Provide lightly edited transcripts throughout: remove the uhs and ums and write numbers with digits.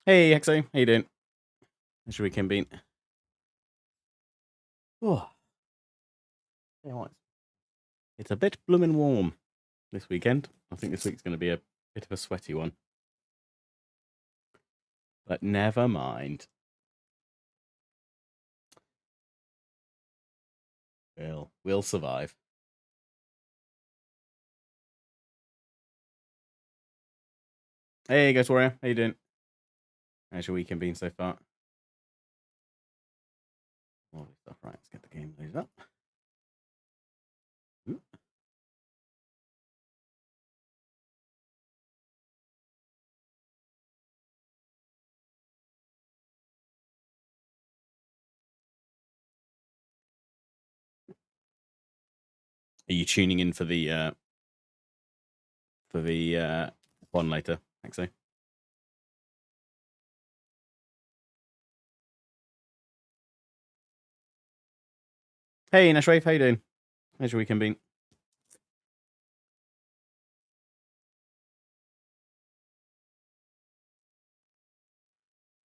Hey, Hexo. How you doing? How's your weekend been? Oh, yeah, what? It's a bit bloomin' warm this weekend. I think this week's going to be a bit of a sweaty one. But never mind. We'll survive. Hey, Ghost Warrior. How you doing? How's your weekend been so far? Lovely stuff. Right, let's get the game loaded up. Ooh. Are you tuning in for the one later, Hexo? Hey, Nashwave. How you doing? How's your weekend been?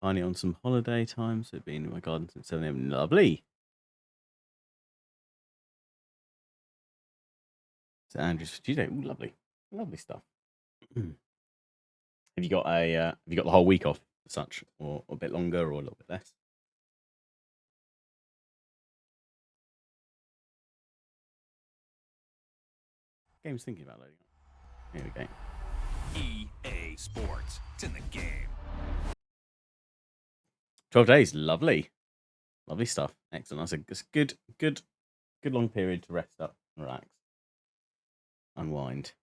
Finally on some holiday time, so been in my garden since 7 a.m. Lovely. So Andrew's for Tuesday. Ooh, lovely. Lovely stuff. Have you got the whole week off as such, or a bit longer, or a little bit less? Game's thinking about loading up. Here we go. EA Sports. It's in the game. 12 days, lovely, lovely stuff. Excellent. That's a good long period to rest up, relax, unwind.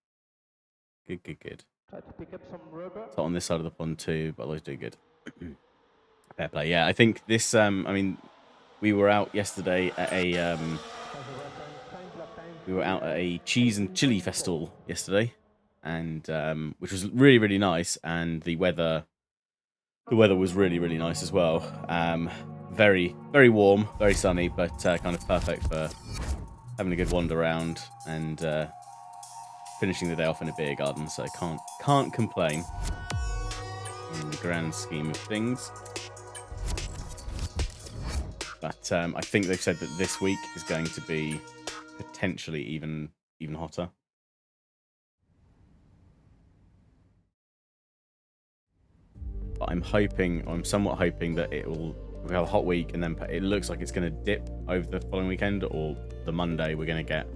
Good. Try to pick up some rubber. So on this side of the pond too, but always do good. Fair play. Yeah, I think this. I mean, we were out yesterday at a cheese and chili festival yesterday, and which was really nice, and the weather was really nice as well. Very warm, very sunny, but kind of perfect for having a good wander around and finishing the day off in a beer garden. So I can't complain in the grand scheme of things. But I think they've said that this week is going to be potentially even hotter. But I'm somewhat hoping that we'll have a hot week, and then it looks like it's going to dip over the following weekend, or the Monday we're going to get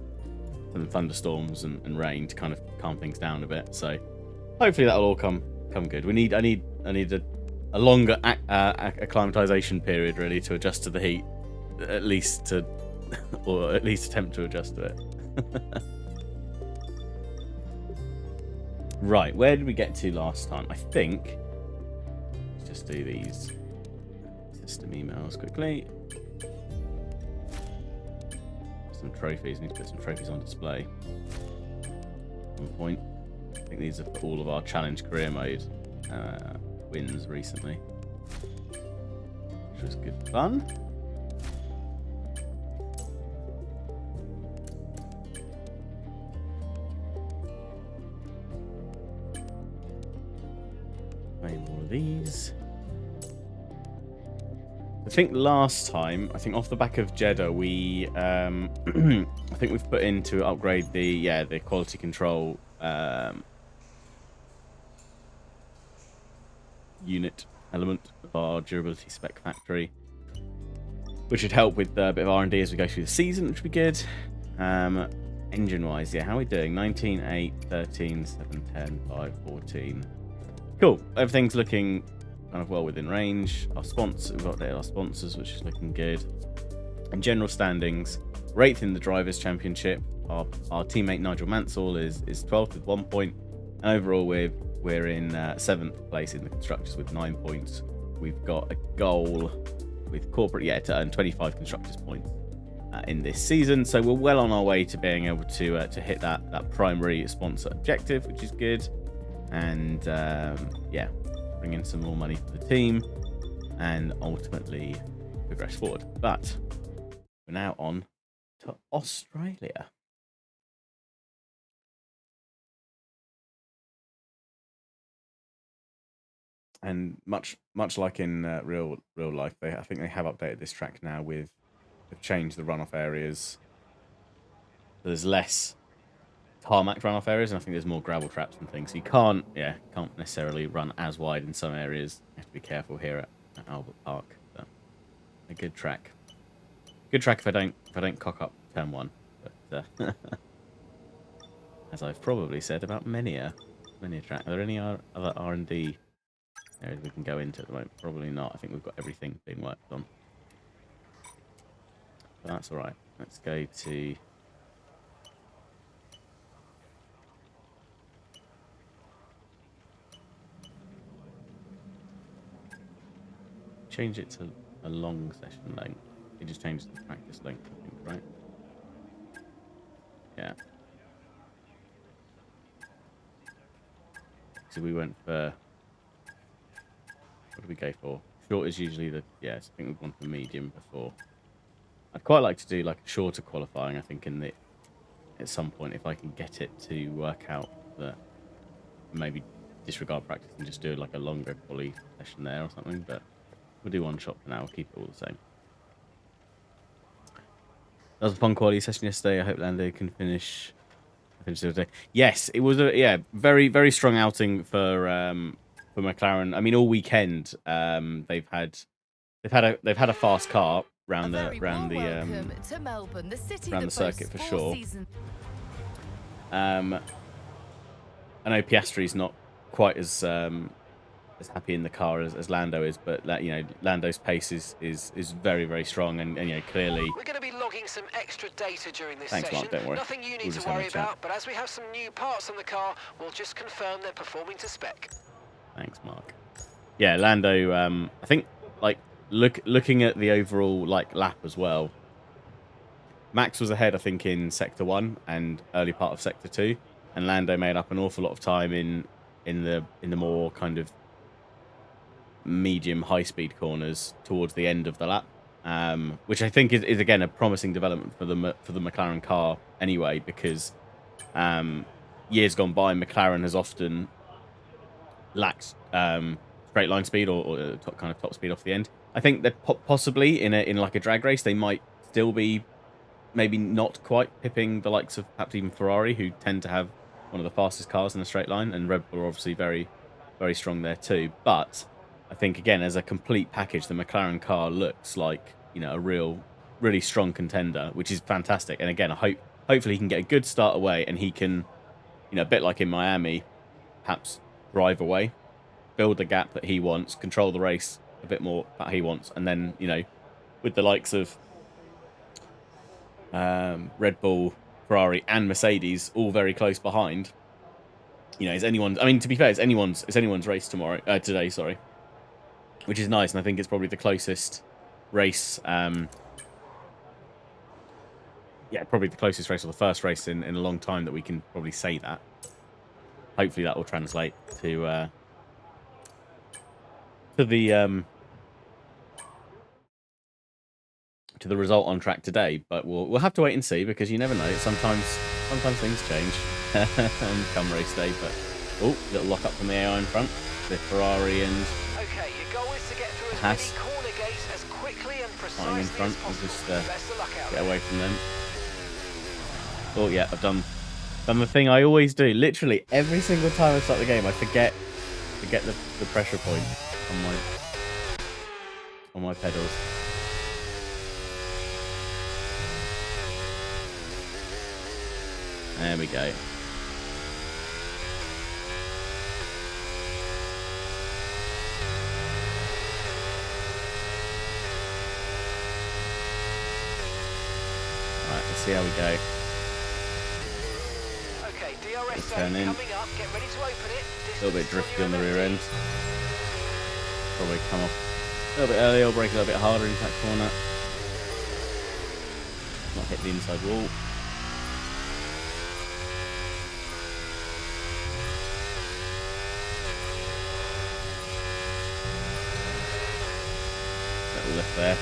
some thunderstorms and rain to kind of calm things down a bit. So hopefully that'll all come good. I need a longer acclimatization period really to adjust to the heat, at least or at least attempt to adjust to it. Right, where did we get to last time? I think let's just do these system emails quickly. Some trophies. Need to put some trophies on display. One point. I think these are for all of our challenge career mode wins recently, which was good fun. Claim all of these. I think last time, off the back of Jeddah, we I think we've put in to upgrade the quality control unit element of our durability spec factory, which should help with a bit of R&D as we go through the season, which would be good. Engine wise, yeah, how are we doing? 19, 8, 13, 7, 10, 5, 14. Cool. Everything's looking kind of well within range. We've updated our sponsors, which is looking good. In general standings, 8th in the Drivers' Championship. Our teammate Nigel Mansell is 12th with 1 point. And overall, we're in 7th place in the Constructors with 9 points. We've got a goal with corporate to earn 25 Constructors points in this season. So we're well on our way to being able to hit that primary sponsor objective, which is good. And bring in some more money for the team and ultimately progress forward. But we're now on to Australia. And much like in real life, I think they have updated this track now with they've changed the runoff areas. There's less tarmac runoff areas, and I think there's more gravel traps and things. So you can't necessarily run as wide in some areas. You have to be careful here at Albert Park. But a good track. Good track if I don't cock up turn one. But as I've probably said about many a track. Are there any other R&D areas we can go into at the moment? Probably not. I think we've got everything being worked on. But that's all right. Let's go to change it to a long session length. You just change the practice length, I think, right? Yeah. So we went for, what did we go for? Short is usually the, I think we've gone for medium before. I'd quite like to do like a shorter qualifying, I think, at some point, if I can get it to work out that maybe disregard practice and just do like a longer quali session there or something, but we'll do one shot for now. We'll keep it all the same. That was a fun quality session yesterday. I hope Lando can finish the other day. Yes, it was a very, very strong outing for McLaren. I mean, all weekend they've had a fast car around the circuit for sure. I know Piastri's not quite as happy in the car as Lando is, but Lando's pace is very, very strong, and clearly. We're going to be logging some extra data during this Thanks, session. Mark, don't worry. Nothing you need to worry about, but as we have some new parts on the car, we'll just confirm they're performing to spec. Thanks, Mark. Yeah, Lando. I think looking at the overall lap as well. Max was ahead, I think, in Sector 1 and early part of Sector 2, and Lando made up an awful lot of time in the more kind of medium high speed corners towards the end of the lap, which I think is again a promising development for the McLaren car anyway, because years gone by McLaren has often lacked straight line speed or top speed off the end. I think that possibly in like a drag race they might still be maybe not quite pipping the likes of perhaps even Ferrari, who tend to have one of the fastest cars in a straight line, and Red Bull are obviously very, very strong there too. But I think again, as a complete package, the McLaren car looks like a really strong contender, which is fantastic. And again, hopefully he can get a good start away, and he can, a bit like in Miami, perhaps drive away, build the gap that he wants, control the race a bit more that he wants, and then with the likes of Red Bull, Ferrari, and Mercedes all very close behind. Is anyone's? I mean, to be fair, it's anyone's race today. Sorry, which is nice, and I think it's probably the closest race. Probably the closest race, or the first race in a long time that we can probably say that. Hopefully, that will translate to the result on track today, but we'll have to wait and see, because you never know. Sometimes things change come race day. But little lock up from the AI in front, the Ferrari and okay, your goal is to get through as Haas many corner gates as quickly and precisely in front. as possible. Just Best of luck out get there. away from them. Oh yeah, I've done the thing I always do. Literally every single time I start the game, I forget the pressure point on my pedals. There we go. Alright, let's see how we go. Okay, DRS Turn zone in. coming up. Get ready to open it. A little bit Distance drifty on the your rear end. Probably come off a little bit early, or brake a little bit harder into that corner. Not hit the inside wall. Little lift there.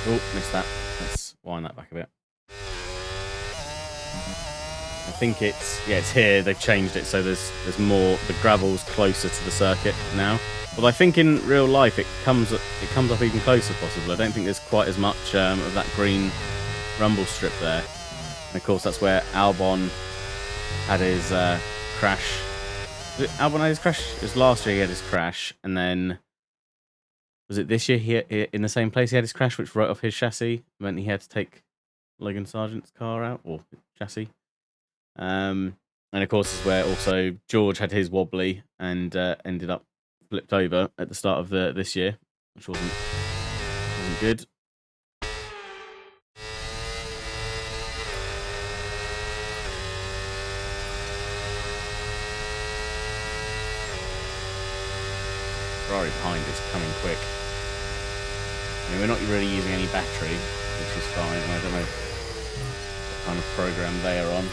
Oh, missed that. Let's wind that back a bit. I think it's here. They've changed it, so there's more. The gravel's closer to the circuit now. But I think in real life it comes up even closer, possibly. I don't think there's quite as much of that green rumble strip there. And of course, that's where Albon had his crash. Albon had his crash. It was last year he had his crash, and then was it this year he in the same place he had his crash, which wrote off his chassis, meant he had to take Logan Sargent's car out or chassis. And of course, is where also George had his wobbly and ended up flipped over at the start of this year, which wasn't good. Ferrari behind is coming quick. I mean, we're not really using any battery, which is fine. I don't know what kind of program they are on.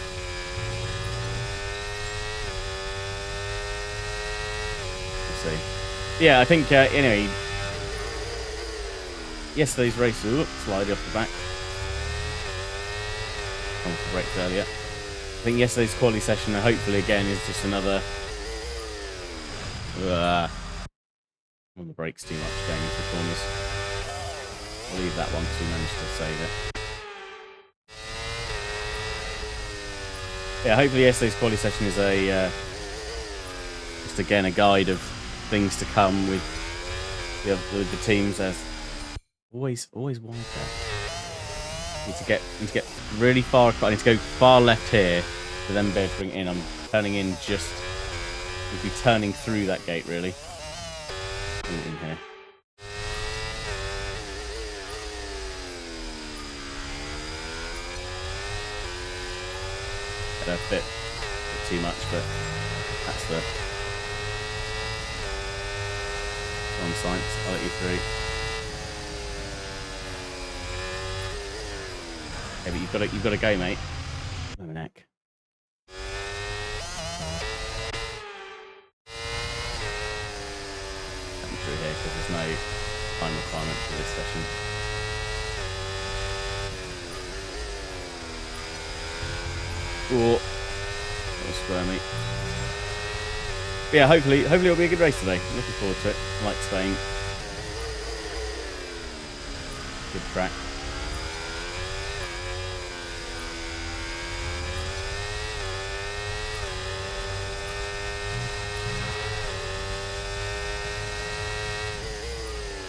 We'll see. Yeah, I think, anyway, yesterday's race, slide off the back. Come for brakes earlier. I think yesterday's quality session, hopefully again, is just another... on the brakes too much going into the corners. I'll leave that one because we managed to save it. Yeah, hopefully yesterday's quality session is a just again a guide of things to come with the teams. As always wide there. Need to get really far across. I need to go far left here to then be able to bring it in. I'm turning in just. We'd be turning through that gate really. In here. I don't fit too much, but that's the on science. I'll let you through. Okay, but you've got to go, mate. Oh, neck. Through here because there's no time requirement for this session. Oh, little squirmy. But yeah, hopefully it'll be a good race today. Looking forward to it. I like Spain. Good track.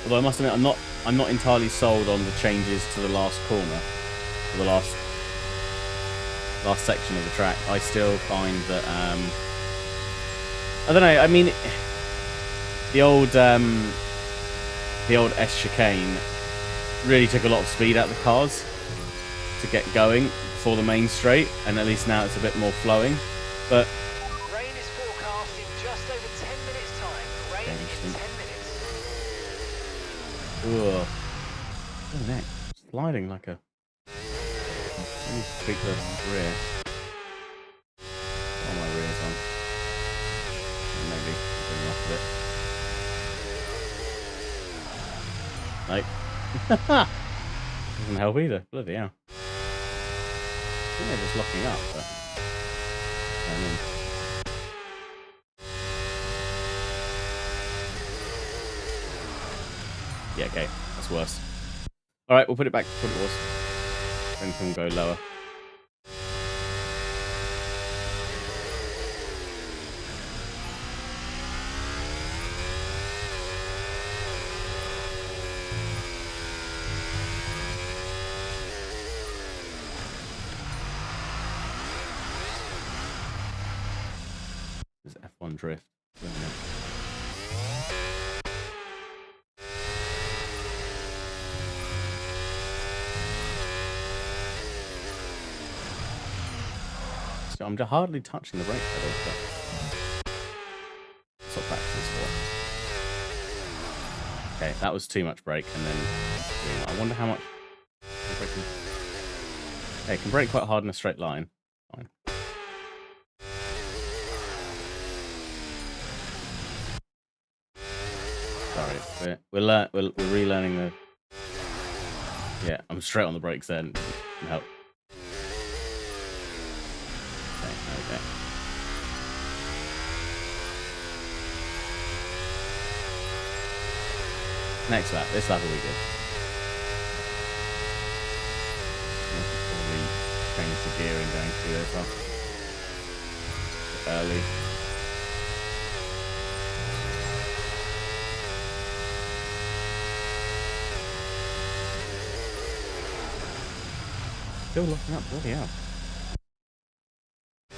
Although I must admit, I'm not entirely sold on the changes to the last corner, or the last section of the track. I still find that I don't know. I mean, the old S chicane really took a lot of speed out of the cars to get going for the main straight, and at least now it's a bit more flowing. But rain is forecast in just over 10 minutes' time. Rain in 10 minutes. Ugh. Look at that. Sliding like a... Let me tweak the rear. Oh, my rear's on. Maybe bring off a bit. Nope. Doesn't help either. Bloody hell. I think they're just locking up, but... Yeah, okay. That's worse. Alright, we'll put it back to what it was. Then can go lower. There's F1 drift. I'm hardly touching the brake pedal, but that's what practice is for. Okay, that was too much brake, and then I wonder how much. Okay, it can brake quite hard in a straight line. Fine. Sorry, we're relearning the. Yeah, I'm straight on the brakes then. Doesn't help. Yeah. Next lap. This lap will be good. Probably change the gearing going through this one. Early. Still locking up, bloody hell. I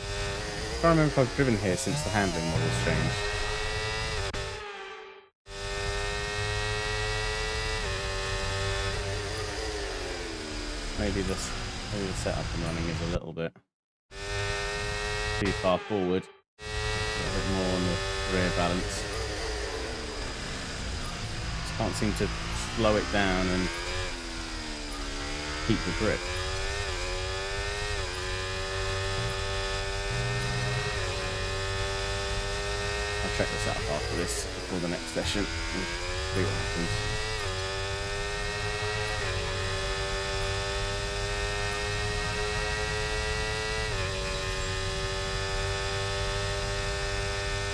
can't remember if I've driven here since the handling model's changed. Maybe the setup and running is a little bit too far forward. A bit more on the rear balance. Just can't seem to slow it down and keep the grip. I'll check this out after this, before the next session, and see what happens.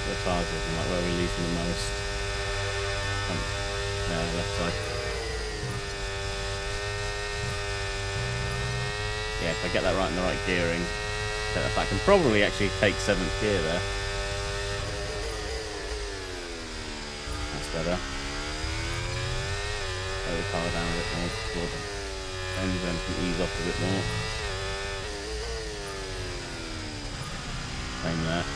The tires looking like where we're losing the most. Left side. Yeah, if I get that right in the right gearing, I can probably actually take 7th gear there. That's better. Slow the car down a bit more before the engine can ease off a bit more. Same there.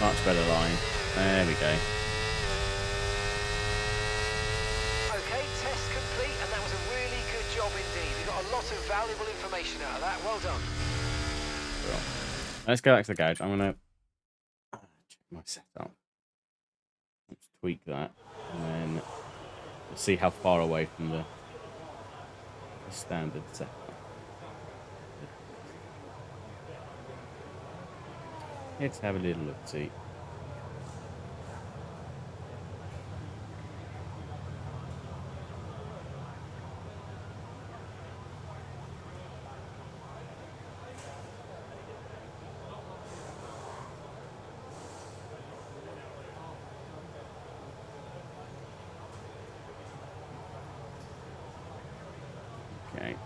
Much better line. There we go. Okay, test complete, and that was a really good job indeed. We got a lot of valuable information out of that. Well done. Well, let's go back to the garage. I'm gonna check my setup. Let's tweak that, and then we'll see how far away from the standard setup. Let's have a little look. See. Okay.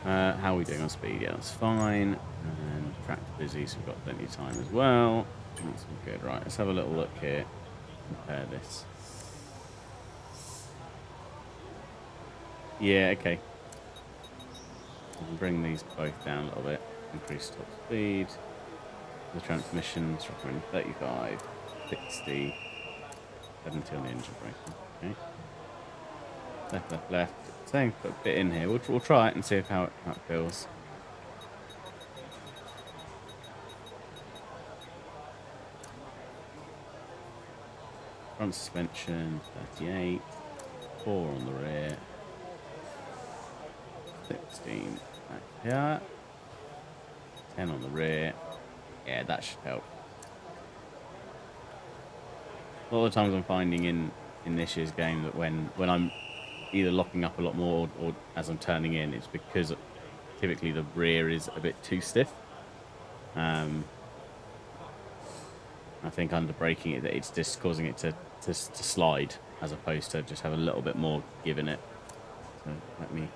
How are we doing on speed? Yeah, that's fine. And track's busy, so we've got plenty of time as well. That's all good. Right, let's have a little look here. Compare this. Yeah, okay. We can bring these both down a little bit. Increase top speed. The transmission's recommending 35, 60, 70 on the engine brake. Okay. Left, left, left. Saying put a bit in here. We'll try it and see how it feels. Front suspension, 38. 4 on the rear. 16 back here. 10 on the rear. Yeah, that should help. A lot of times I'm finding in this year's game that when I'm either locking up a lot more or as I'm turning in, it's because typically the rear is a bit too stiff. I think under braking it's just causing it to slide as opposed to just have a little bit more give in it. So let me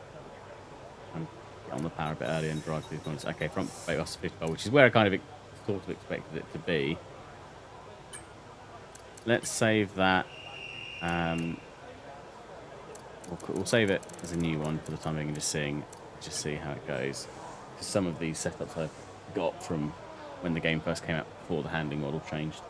get on the power a bit earlier and drive through the corners. Okay, front brake off 55, which is where I kind of sort of expected it to be. Let's save that. We'll save it as a new one for the time being and just see how it goes. Because some of these setups I've got from when the game first came out before the handling model changed.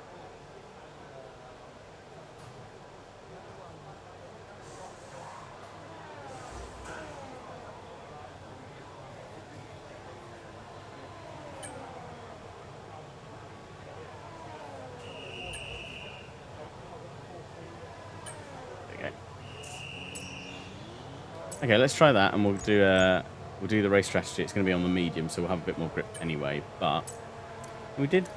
Okay, let's try that, and we'll do the race strategy. It's going to be on the medium, so we'll have a bit more grip anyway. But we did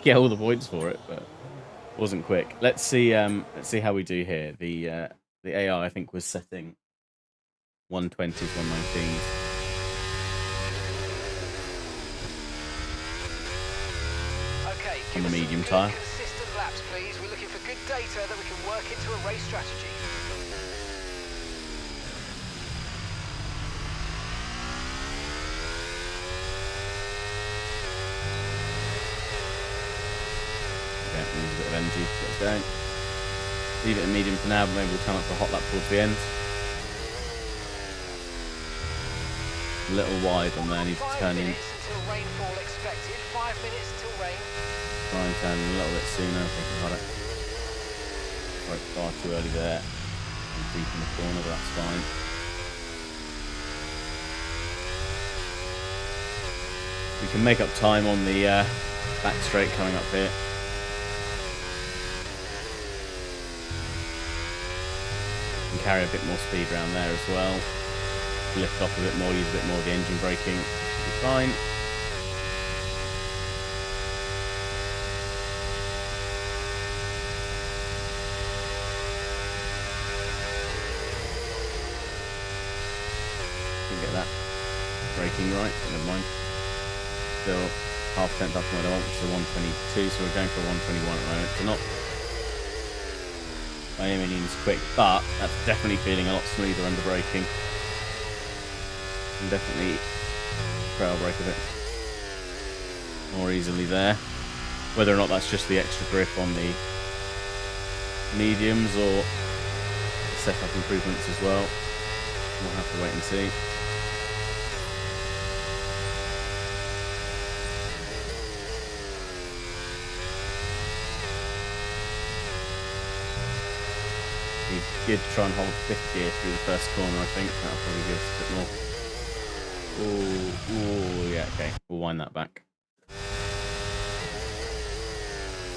get all the points for it, but it wasn't quick. Let's see how we do here. The AI I think was setting 120s, 119s. Okay, On the give us some medium good, tyre. consistent laps, please. We're looking for good data that we can work into a race strategy. Okay, use a bit of energy to get us going. Leave it in medium for now, but maybe we'll turn up for a hot lap towards the end. A little wide on there, need to 5 turn in. minutes until rainfall expected. 5 minutes until rain. Try and turn in a little bit sooner, thinking about it. Right, far too early there. I'm deep in the corner, but that's fine. We can make up time on the back straight coming up here. And carry a bit more speed around there as well. Lift off a bit more, use a bit more of the engine braking. Should be fine. Can get that braking right, never mind. Still half tenth up from what I want, which is a 122, so we're going for a 121 at the moment. So not by any means quick, but that's definitely feeling a lot smoother under braking. And definitely trail brake a bit more easily there. Whether or not that's just the extra grip on the mediums or the setup improvements as well, we'll have to wait and see. Be good to try and hold 5th gear through the first corner, I think. That'll probably give us a bit more. Ooh, yeah, okay. We'll wind that back.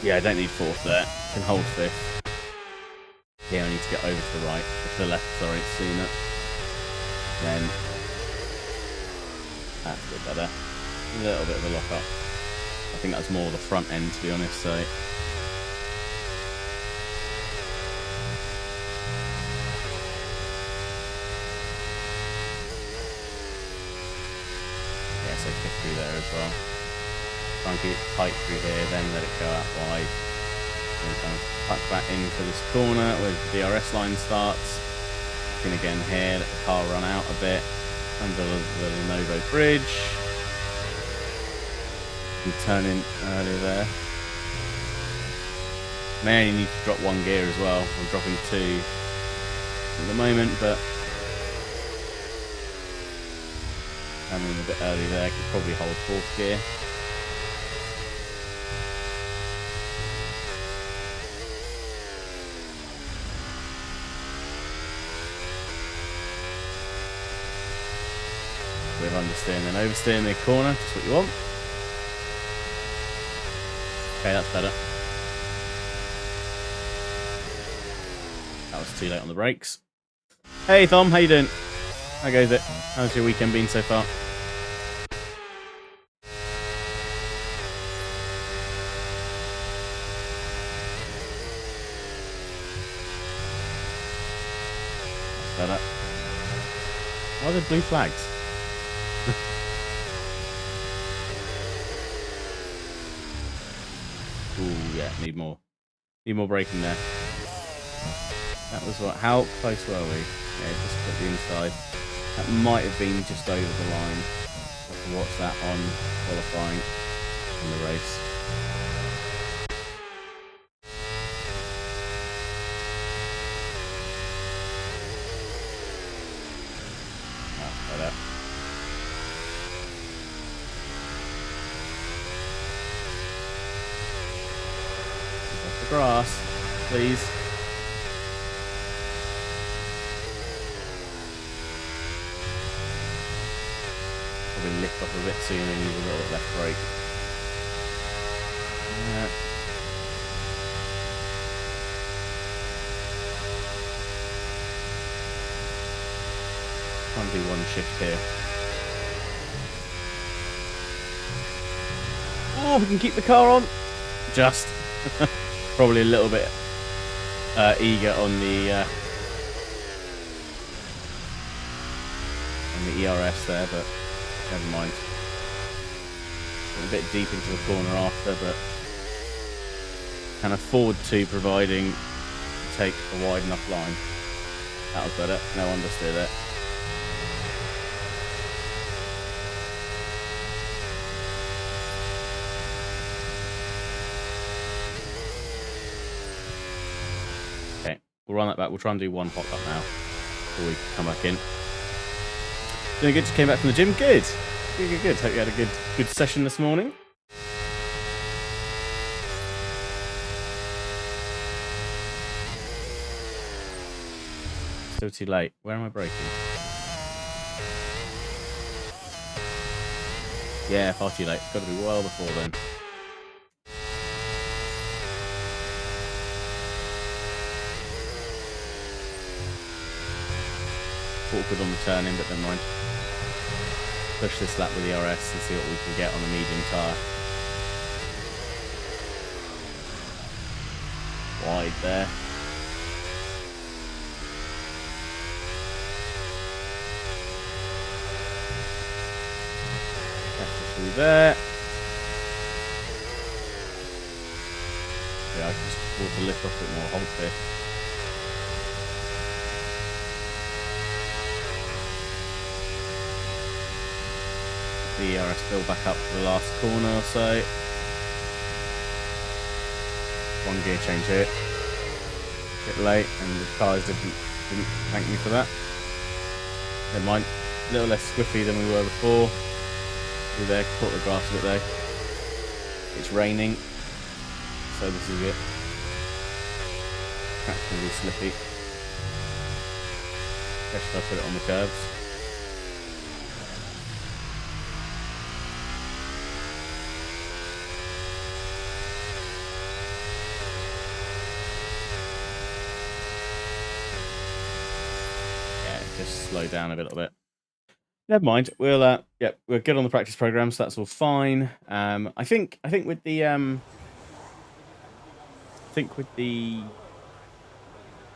Yeah, I don't need 4th there. Can hold 5th. Yeah, I need to get over to the right, to the left, sorry, sooner. Then that's a bit better. A little bit of a lock up. I think that's more the front end, to be honest, so. Yeah, so 5th through there as well. Try and keep it tight through here, then let it go out wide. And kind of tuck back into this corner where the DRS line starts. In again here, let the car run out a bit under the Lenovo bridge. And turn in earlier there. May only need to drop 1 gear as well. I'm dropping 2 at the moment, but coming a bit early there, could probably hold 4th gear. Bit of understeering, then oversteering the corner, just what you want. Okay, that's better. That was too late on the brakes. Hey Tom, how you doing? How goes it? How's your weekend been so far? That's better. Why are there blue flags? Ooh, yeah, need more. Need more braking there. That was what? How close were we? Yeah, just put the inside. That might have been just over the line. I can watch that on qualifying in the race. That's better. Off the grass, please. Probably lift off a bit sooner and use a little left brake. Try and do 1 shift here. Oh, we can keep the car on. Just. Probably a little bit eager on the and the ERS there, but never mind. Got a bit deep into the corner after, but can afford to, providing you take a wide enough line. That was better. No understeer there. Okay, we'll run that back. We'll try and do one pop up now before we come back in. Doing good. Just came back from the gym. Good. Good. Hope you had a good session this morning. Still too late. Where am I braking? Yeah, far too late. It's got to be well before then. Awkward on the turn-in, but never mind. Push this lap with the RS and see what we can get on the medium tyre. Wide there. Through there. Yeah, I can just afford to lift off a bit more. Hold there. The ERS build back up for the last corner or so. One gear change here. Bit late, and the tyres didn't thank me for that. Never mind. A little less squiffy than we were before. Through there, caught the grass a bit though. It's raining, so this is it. Track's gonna be slippy. Guess if I put it on the curbs. Yeah, just slow down a little bit. Never mind. We'll we're good on the practice program, so that's all fine. I think with the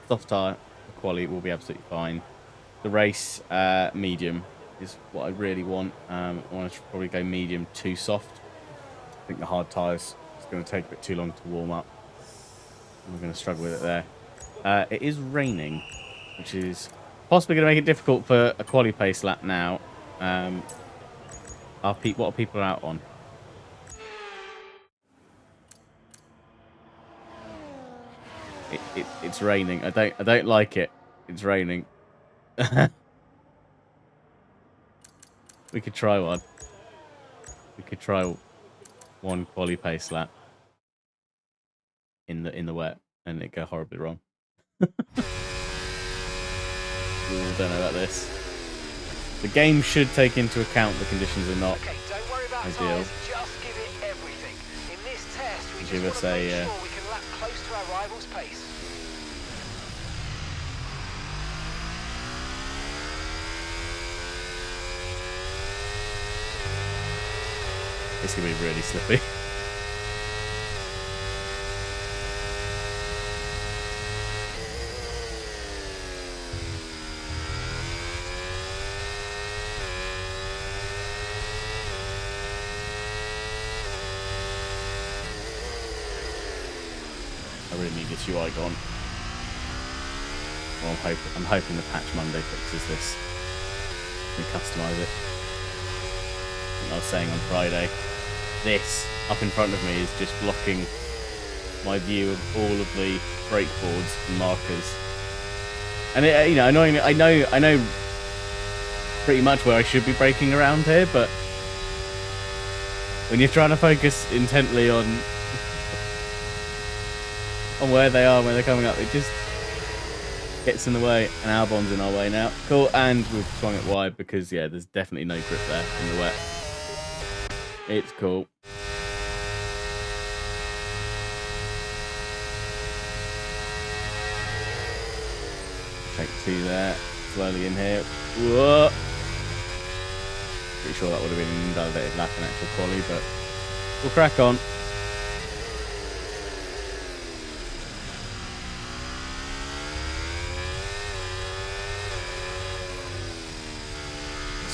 soft tire quality will be absolutely fine. The race medium is what I really want. I want to probably go medium to soft. I think the hard tires is going to take a bit too long to warm up. We're going to struggle with it there. It is raining, which is possibly going to make it difficult for a quali pace lap now. What are people out on? It's raining. I don't like it. It's raining. We could try one. We could try one quali pace lap in the wet, and it go horribly wrong. We all don't know about this. The game should take into account the conditions are not Okay, don't worry about ideal. tires, just give it everything. In this test, we Give just us want to a, make sure we can lap close to our rival's pace. It's gonna be really slippy. I really need this UI gone. Well, I'm hoping the patch Monday fixes this. We customize it. I was saying on Friday, this up in front of me is just blocking my view of all of the brake boards and markers. And it, annoyingly, I know pretty much where I should be braking around here, but when you're trying to focus intently on where they are, where they're coming up, it just gets in the way, and Albon's in our way now. Cool, and we've swung it wide because, yeah, there's definitely no grip there in the wet. It's cool. Take two there, slowly in here. Whoa! Pretty sure that would have been an invalidated lap in actual quali, but we'll crack on.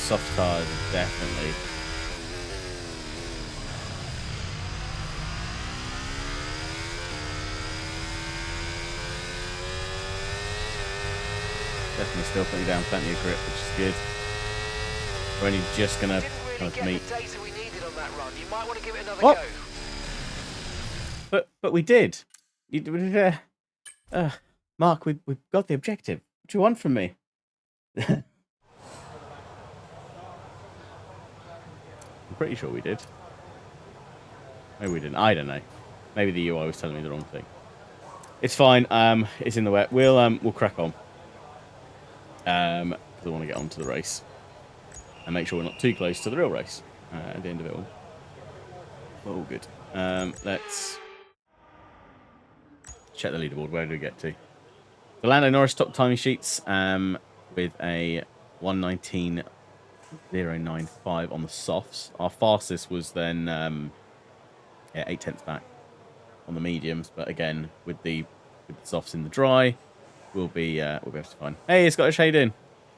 soft tires are definitely... Definitely still putting down plenty of grip, which is good. We're only just going to Didn't really kind of get meet... the data we needed on that run. You might want to give it another What? go. But we did. Mark, we've got the objective. What do you want from me? I'm pretty sure we did. Maybe we didn't. I don't know. Maybe the UI was telling me the wrong thing. It's fine. It's in the wet. We'll crack on. Because I want to get on to the race and make sure we're not too close to the real race at the end of it all. All good. Let's check the leaderboard. Where do we get to? So Lando Norris top timing sheets with a 1:19.095 on the softs. Our fastest was then 8/10 back on the mediums, but again with the softs in the dry, we'll be able to find. Hey, Scottish, how you doing?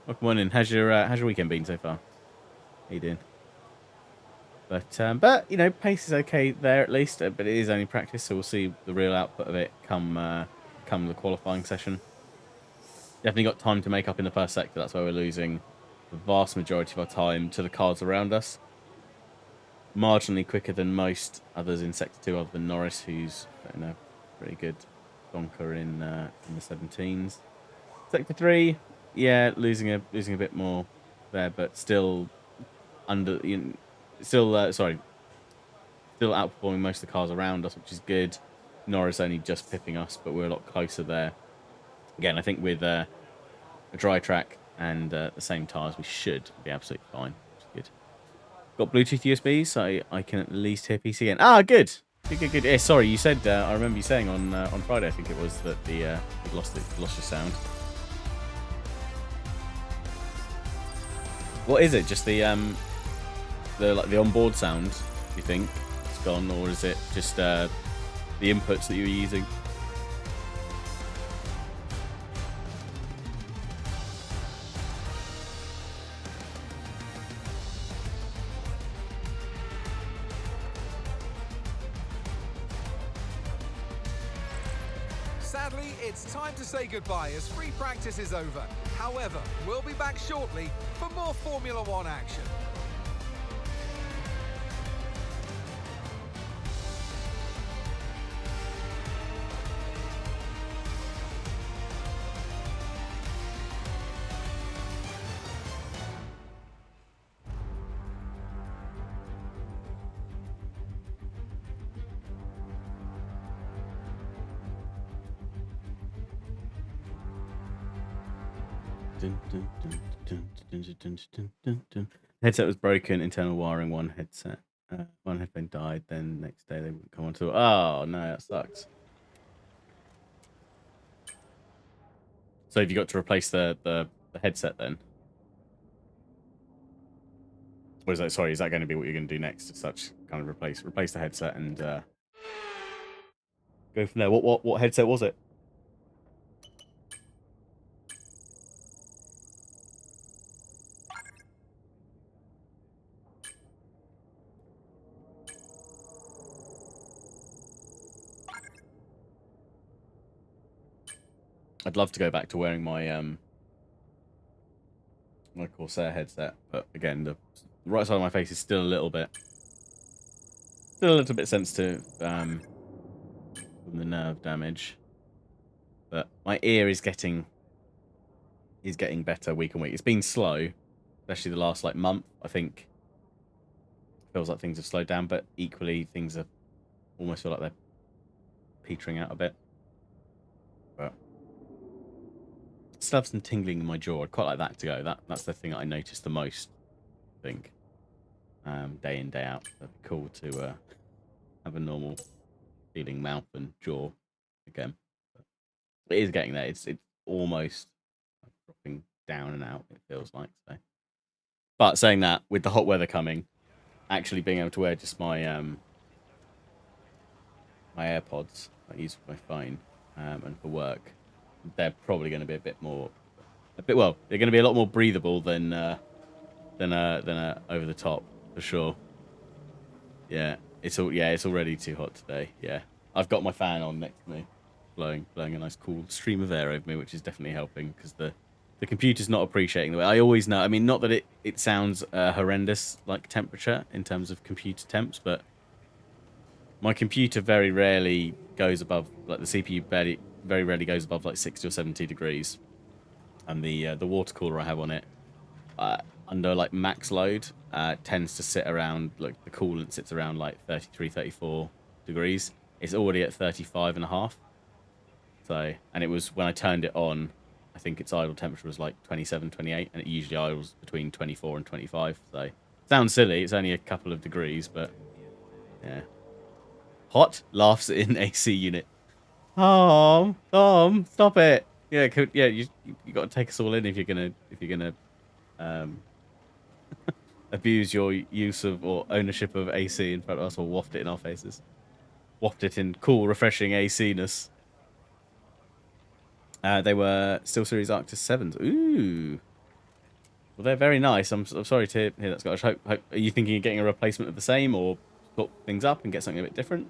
Welcome on in. How's your weekend been so far? How you doing? But you know, pace is okay there at least. But it is only practice, so we'll see the real output of it come the qualifying session. Definitely got time to make up in the first sector. That's why we're losing the vast majority of our time to the cars around us. Marginally quicker than most others in sector 2, other than Norris, who's in a pretty good donker in the 17s. Sector 3, yeah, losing a bit more there, but still still outperforming most of the cars around us, which is good. Norris only just pipping us, but we're a lot closer there. Again, I think with a dry track and the same tyres, we should be absolutely fine, which is good. Got Bluetooth USB, so I can at least hear PC again. Ah, good. Good. Yeah, sorry, you said, I remember you saying on Friday, I think it was, that you'd lost your sound. What is it? Just the onboard sound, do you think it's gone, or is it just the inputs that you were using? Sadly, it's time to say goodbye as free practice is over. However, we'll be back shortly for more Formula One action. Headset was broken, internal wiring, one headphone died, then next day they wouldn't come on to it. Oh no, that sucks. So have you got to replace the headset then? Or is that, sorry, is that going to be what you're going to do next? As such, kind of replace the headset and go from there. What headset was it? I'd love to go back to wearing my my Corsair headset, but again, the right side of my face is still a little bit sensitive from the nerve damage. But my ear is getting better week on week. It's been slow, especially the last month. I think feels like things have slowed down, but equally things are almost feel like they're petering out a bit. But still have some tingling in my jaw. I'd quite like that to go. That's the thing that I notice the most, I think. Day in, day out. It'd be cool to have a normal feeling mouth and jaw again. But it is getting there. It's almost dropping down and out, it feels like. So, but saying that, with the hot weather coming, actually being able to wear just my my AirPods I use for my phone and for work, they're probably going to be they're going to be a lot more breathable than than a over the top for sure. Yeah, it's already too hot today. Yeah, I've got my fan on next to me, blowing a nice cool stream of air over me, which is definitely helping because the computer's not appreciating the way. I always know. I mean, not that it sounds horrendous like temperature in terms of computer temps, but my computer very rarely goes above, like the CPU very rarely goes above like 60 or 70 degrees, and the water cooler I have on it under like max load tends to sit around, like the coolant sits around like 33, 34 degrees. It's already at 35 and a half. So, and it was when I turned it on, I think its idle temperature was like 27, 28, and it usually idles between 24 and 25. So, sounds silly. It's only a couple of degrees, but yeah. Hot laughs in AC unit. Tom, stop it. Yeah, you got to take us all in if you're gonna abuse your use of or ownership of AC in front of us, or waft it in our faces. Waft it in cool, refreshing AC-ness. They were SteelSeries Arctis 7s. Ooh. Well, they're very nice. I'm sorry to hear that, Scott. Hope, are you thinking of getting a replacement of the same, or put things up and get something a bit different?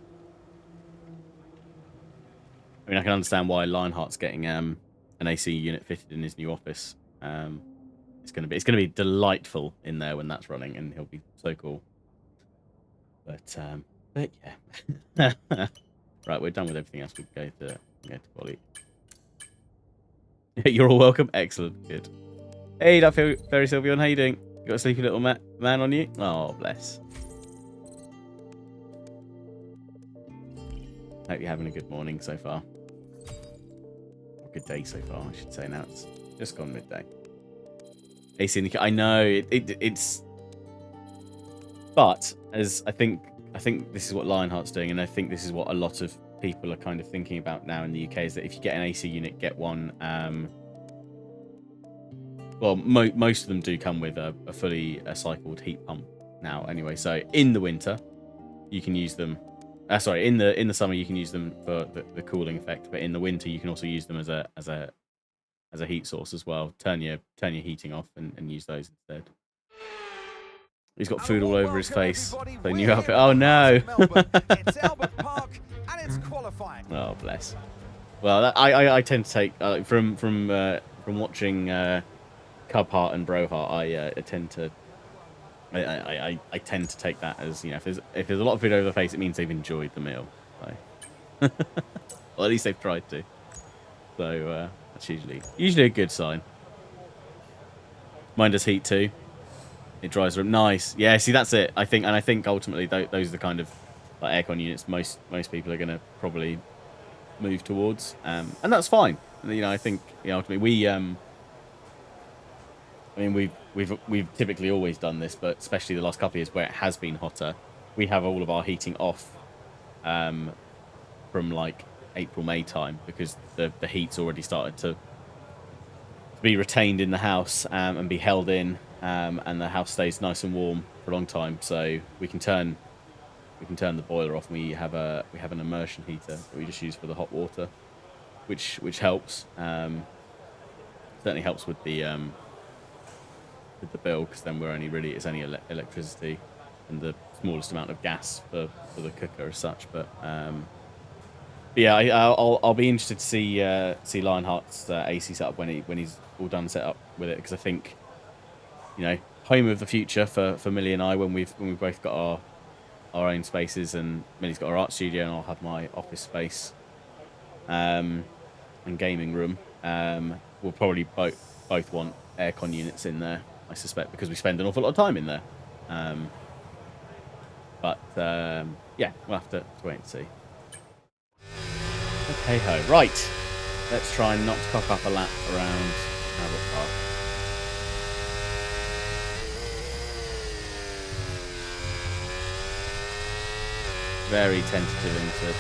I mean, I can understand why Lionheart's getting an AC unit fitted in his new office. It's gonna be delightful in there when that's running, and he'll be so cool. But yeah. Right, we're done with everything else. We can go to Bolly. You're all welcome. Excellent. Good. Hey, that Fairy Sylveon, how you doing? You got a sleepy little man on you? Oh, bless. Hope you're having a good morning so far. Or good day so far, I should say. Now it's just gone midday. AC in the I know it's, but as I think this is what Lionheart's doing, and I think this is what a lot of people are kind of thinking about now in the UK, is that if you get an AC unit, get one. Well, most of them do come with a fully cycled heat pump now, anyway. So in the winter, you can use them. Sorry, in the summer you can use them for the cooling effect, but in the winter you can also use them as a heat source as well. Turn your heating off and use those instead. He's got food all over his face. The new outfit. Oh no! Oh bless. Well, I tend to take from watching Cubheart and Broheart. I tend to take that as, you know, if there's a lot of food over the face, it means they've enjoyed the meal. So. Or at least they've tried to. So that's usually a good sign. Mine does heat too. It dries the room. Nice. Yeah, see, that's it. I think ultimately those are the kind of like aircon units most people are going to probably move towards, and that's fine. You know, I think, you know, ultimately we've typically always done this, but especially the last couple of years where it has been hotter, we have all of our heating off from like April, May time, because the heat's already started to be retained in the house and be held in, and the house stays nice and warm for a long time. So we can turn the boiler off, and we have an immersion heater that we just use for the hot water, which helps. Certainly helps with the bill, because then it's only electricity and the smallest amount of gas for the cooker as such. But yeah, I'll be interested to see Lionheart's AC setup when he's all done set up with it, because I think, you know, home of the future for Millie and I, when we've both got our own spaces, and Millie's got her art studio and I'll have my office space and gaming room. We'll probably both want aircon units in there, I suspect, because we spend an awful lot of time in there. But yeah, we'll have to wait and see. Okay ho, right. Let's try and not cock up a lap around Albert Park. Very tentative into.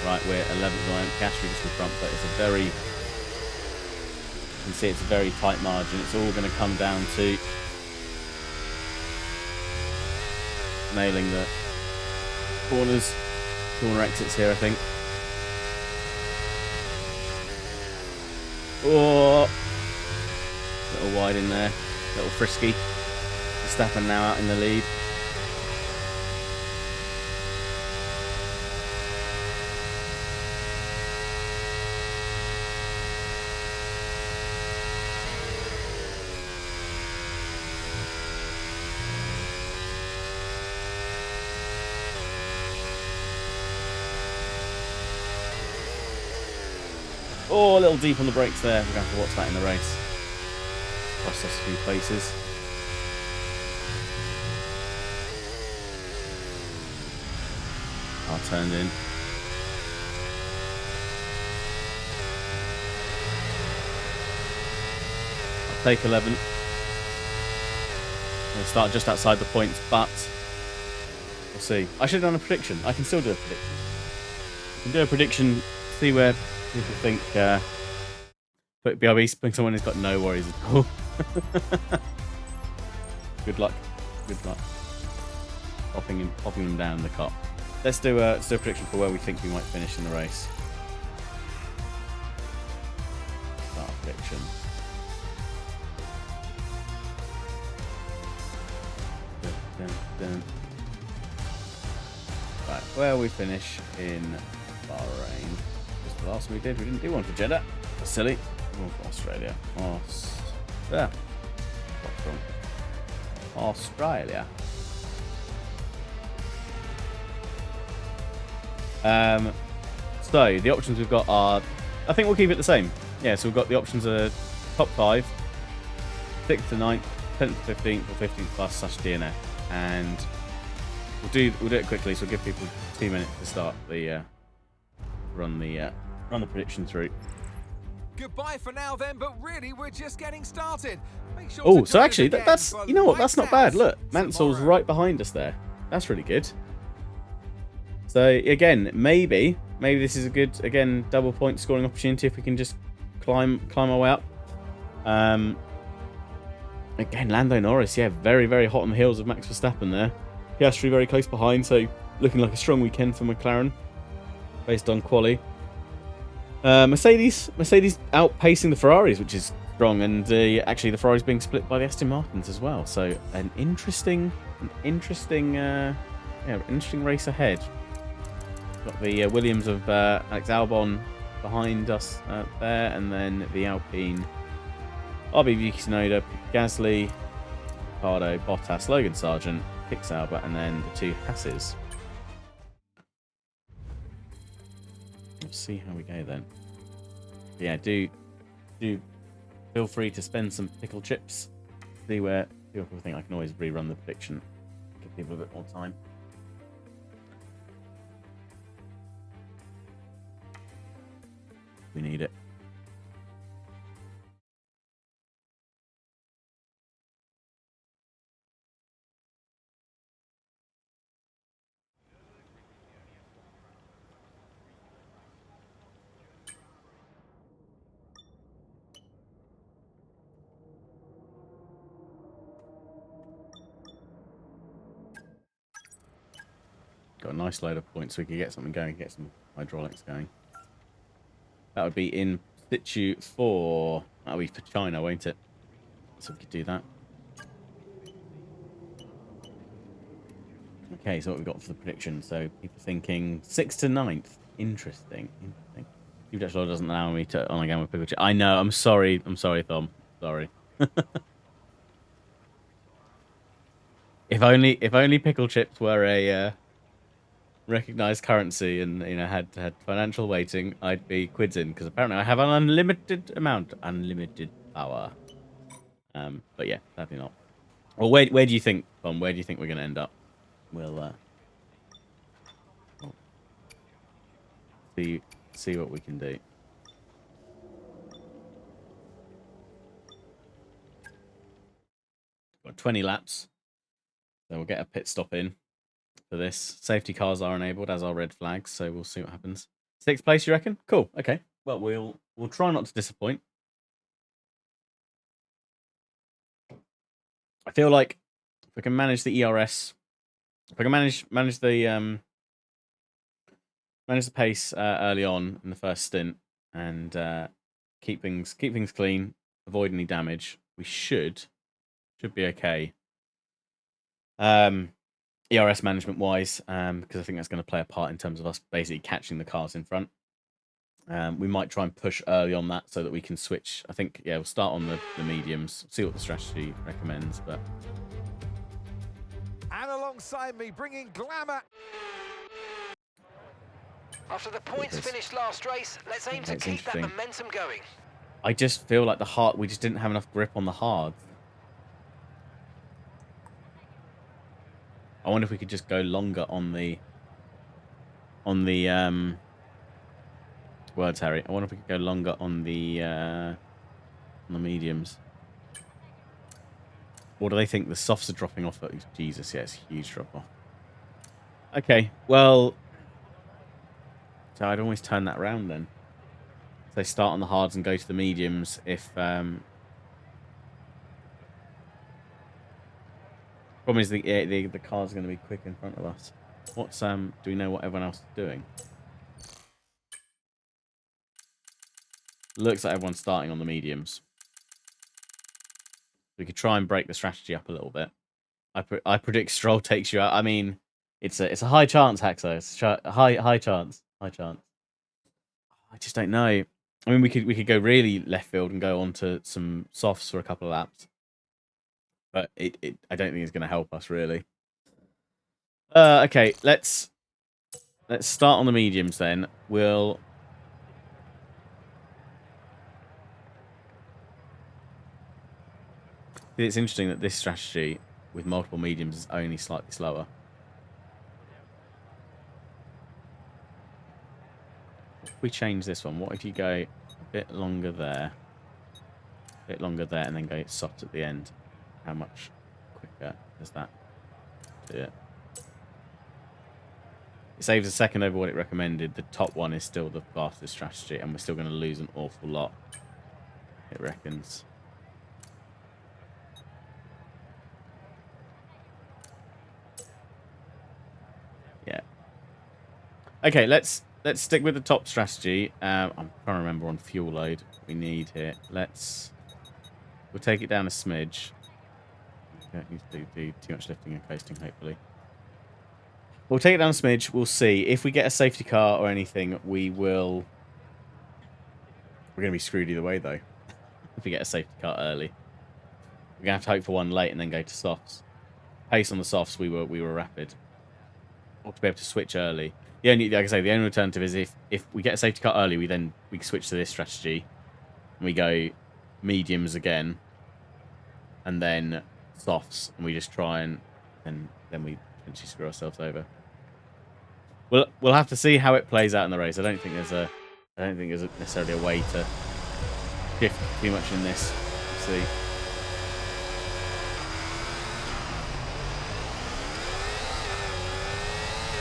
Right, we're 11th line. Castry just in front, but it's a very. You can see it's a very tight margin. It's all going to come down to nailing the corner exits here, I think. Oh, a little wide in there. Little frisky. Verstappen now out in the lead. Oh, a little deep on the brakes there. We're going to have to watch that in the race. Cost us a few places. Car turned in. I'll take 11. We'll start just outside the points, but we'll see. I should have done a prediction. I can still do a prediction. I can do a prediction, see where people think but BRB's putting someone who's got no worries at all. Good luck. Good luck. Popping them down in the car. Let's do a prediction for where we think we might finish in the race. Start prediction. Dun, dun, dun. Right, where we finish in Bahrain. Just the last one we did. We didn't do one for Jeddah. That's silly. Oh, for Australia. There. What's wrong? Australia. So the options we've got are, I think we'll keep it the same. Yeah, so we've got the options are top 5, 6th to 9th, 10th to 15th, or 15th plus / DNF, and we'll do it quickly. So we'll give people 2 minutes to start the run the prediction through. Goodbye for now then, but really we're just getting started. Make sure Oh, to so join us actually again that's, for you know what, that's not bad. Lighthouse Look, Mansel's tomorrow. right behind us there. That's really good. So again, maybe this is a good, again, double point scoring opportunity if we can just climb our way up. Again, Lando Norris, yeah, very, very hot on the heels of Max Verstappen there. Piastri very close behind, so looking like a strong weekend for McLaren based on quali. Mercedes outpacing the Ferraris, which is strong, and actually the Ferraris being split by the Aston Martins as well. So an interesting race ahead. Got the Williams of Alex Albon behind us there, and then the Alpine RB Yuki Tsunoda, Gasly, Ricardo, Bottas, Logan Sargent, Pick Sauber, and then the 2 Hasses. We'll see how we go then. Yeah, do feel free to spend some pickle chips. See where people think. I can always rerun the prediction. Give people a bit more time. We need it. Got a nice load of points so we could get something going, get some hydraulics going. That would be in situ for... That'll be for China, won't it? So we could do that. Okay, so what we've got for the prediction. So people thinking 6th to 9th. Interesting. Steve Dutch Law doesn't allow me to on again with pickle chip. I know, I'm sorry, Thom. Sorry. If only pickle chips were a recognized currency and had financial weighting, I'd be quids in, because apparently I have an unlimited power. But yeah, definitely not. Well, where do you think, Tom? Where do you think we're going to end up? We'll see what we can do. Got 20 laps, so we'll get a pit stop in for this. Safety cars are enabled, as are red flags, so we'll see what happens. 6th place, you reckon? Cool. Okay. Well, we'll try not to disappoint. I feel like if we can manage the ERS, if I can manage the pace early on in the first stint and keep things clean, avoid any damage, we should Should be okay. ERS management wise, because I think that's going to play a part in terms of us basically catching the cars in front. We might try and push early on that so that we can switch. I think, yeah, we'll start on the mediums, see what the strategy recommends. But And alongside me, bringing glamour. After the points finished last race, let's aim to It's keep that interesting. momentum going. I just feel like we just didn't have enough grip on the hards. I wonder if we could just go longer on the words, Harry. I wonder if we could go longer on the mediums. Or do they think the softs are dropping off? Jesus, yeah, it's a huge drop off. Okay, well, so I'd always turn that around then. So they start on the hards and go to the mediums if problem is the car's going to be quick in front of us. What's do we know what everyone else is doing? Looks like everyone's starting on the mediums. We could try and break the strategy up a little bit. I predict Stroll takes you out. I mean, it's a high chance, Haxo. It's a high chance. High chance. I just don't know. I mean, we could go really left field and go on to some softs for a couple of laps, but I don't think it's going to help us really. Okay, let's start on the mediums then. It's interesting that this strategy with multiple mediums is only slightly slower. If we change this one, what if you go a bit longer there, and then go soft at the end? How much quicker does that do it? It saves a second over what it recommended. The top one is still the fastest strategy, and we're still going to lose an awful lot, it reckons. Yeah. Okay, let's stick with the top strategy. I'm trying to remember on fuel load what we need here. We'll take it down a smidge. Don't need to do too much lifting and coasting, hopefully. We'll take it down a smidge. We'll see. If we get a safety car or anything, we're going to be screwed either way, though. If we get a safety car early. We're going to have to hope for one late and then go to softs. Pace on the softs, we were rapid. Or to be able to switch early. Like I say, the only alternative is if we get a safety car early, we switch to this strategy. And we go mediums again. And then softs. And we just try and then we potentially screw ourselves over. We'll have to see how it plays out in the race. I don't think there's necessarily a way to shift too much in this. Let's see.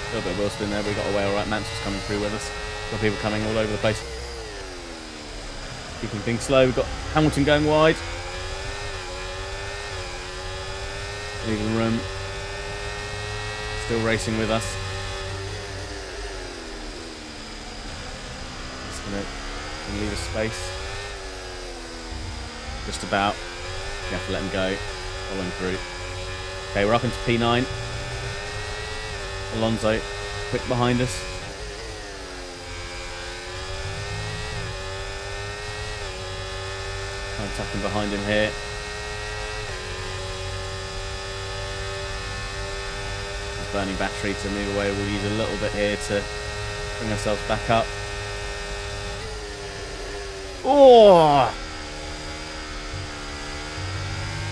A little bit of wheel spin there, but we got away alright. Mansell's coming through with us. Got people coming all over the place. Keeping things slow. We've got Hamilton going wide. Leaving room. Still racing with us. Just going to leave a space. Just about. You have to let him go. Following through. Okay, we're up into P9. Alonso, quick behind us. I'm tucking behind him here. He's burning battery to move away. We'll use a little bit here to bring ourselves back up. Oh!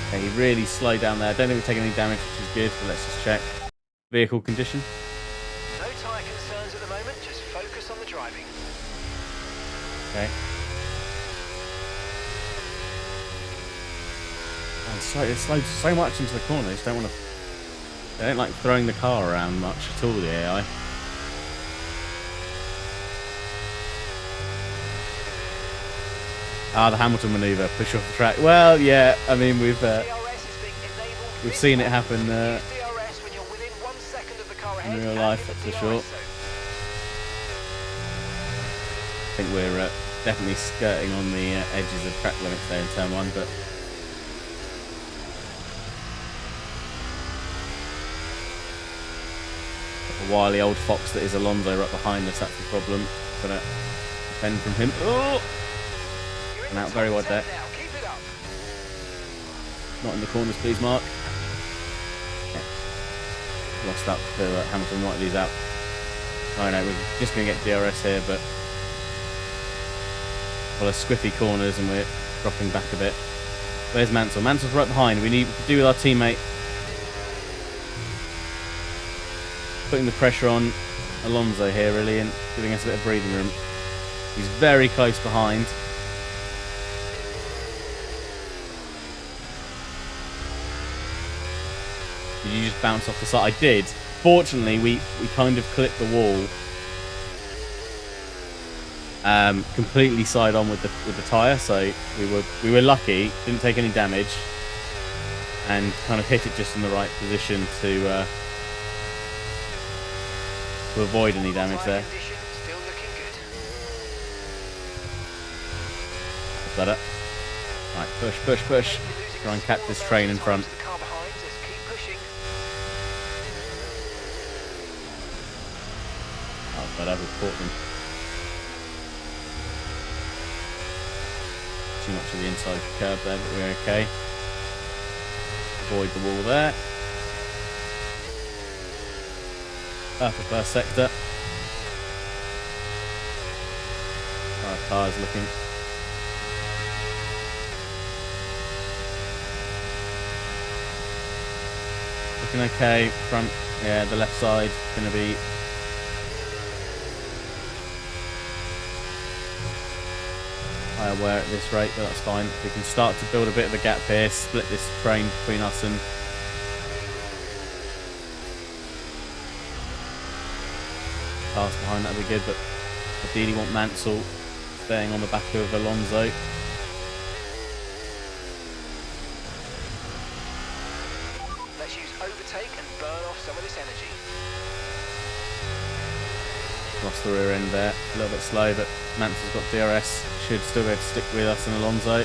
Okay, he really slowed down there. I don't think we're taking any damage, which is good, but let's just check. Vehicle condition. No tyre concerns at the moment, just focus on the driving. Okay. Oh, it slowed so much into the corner. They just don't want to. They don't like throwing the car around much at all, the AI. The Hamilton manoeuvre, push off the track. Well, yeah, I mean we've seen it happen in real life, that's for sure. I think we're definitely skirting on the edges of track limits there in turn 1, but The wily old fox that is Alonso right behind us. That's the problem. Gonna defend from him. Oh! And out very wide there. Not in the corners, please, Mark. Okay. Lost up to Hamilton. Might lose out. Oh no, we're just going to get DRS here, but well, a squiffy corners and we're dropping back a bit. Where's Mansell? Mansell's right behind. We need to do with our teammate. Putting the pressure on Alonso here, really, and giving us a bit of breathing room. He's very close behind. Did you just bounce off the side? I did. Fortunately, we kind of clipped the wall. Completely side on with the tyre, so we were lucky. Didn't take any damage, and kind of hit it just in the right position to avoid any damage there. That's better. Right, push, push, push. Try and catch this train in front. Oh, better. We've caught them. Too much of the inside curb there, but we're okay. Avoid the wall there. Upper first sector. Our car's looking. Looking okay. Front, yeah, the left side going to be higher wear at this rate, but that's fine. We can start to build a bit of a gap here, split this train between us and cars behind. That'd be good, but ideally want Mansell staying on the back of Alonso. Let's use overtake and burn off some of this energy. Lost the rear end there, a little bit slow, but Mansell's got DRS, should still be able to stick with us and Alonso.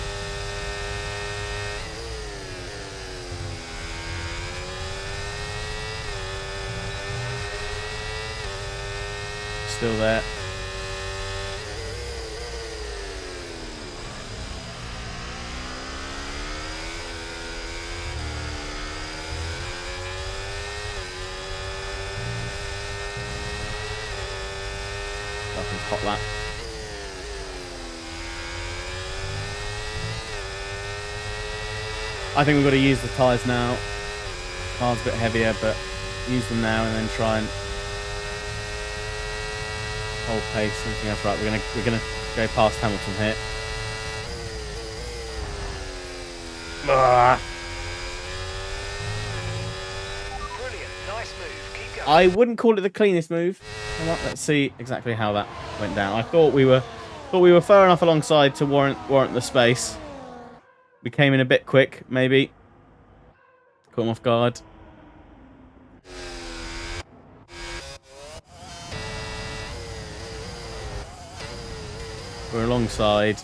Still there. Hot lap. I think we've got to use the tyres now. Car's a bit heavier, but use them now and then try and hold pace. Something else, right? We're gonna go past Hamilton here. Brilliant, nice move. Keep going. I wouldn't call it the cleanest move. Let's see exactly how that went down. I thought we were far enough alongside to warrant the space. We came in a bit quick, maybe. Caught him off guard. We're alongside.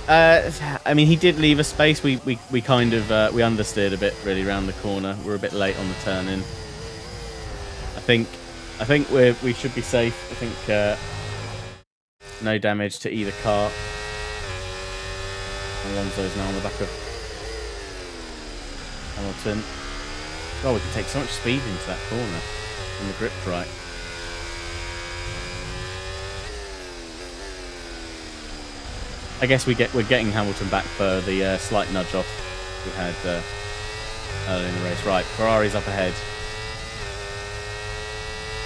I mean, he did leave a space. We kind of we understeered a bit really around the corner. We're a bit late on the turn in. I think we should be safe. I think no damage to either car. Alonso's now on the back of Hamilton. Oh, we can take so much speed into that corner on the grip right. I guess we're getting Hamilton back for the slight nudge off we had early in the race. Right, Ferrari's up ahead.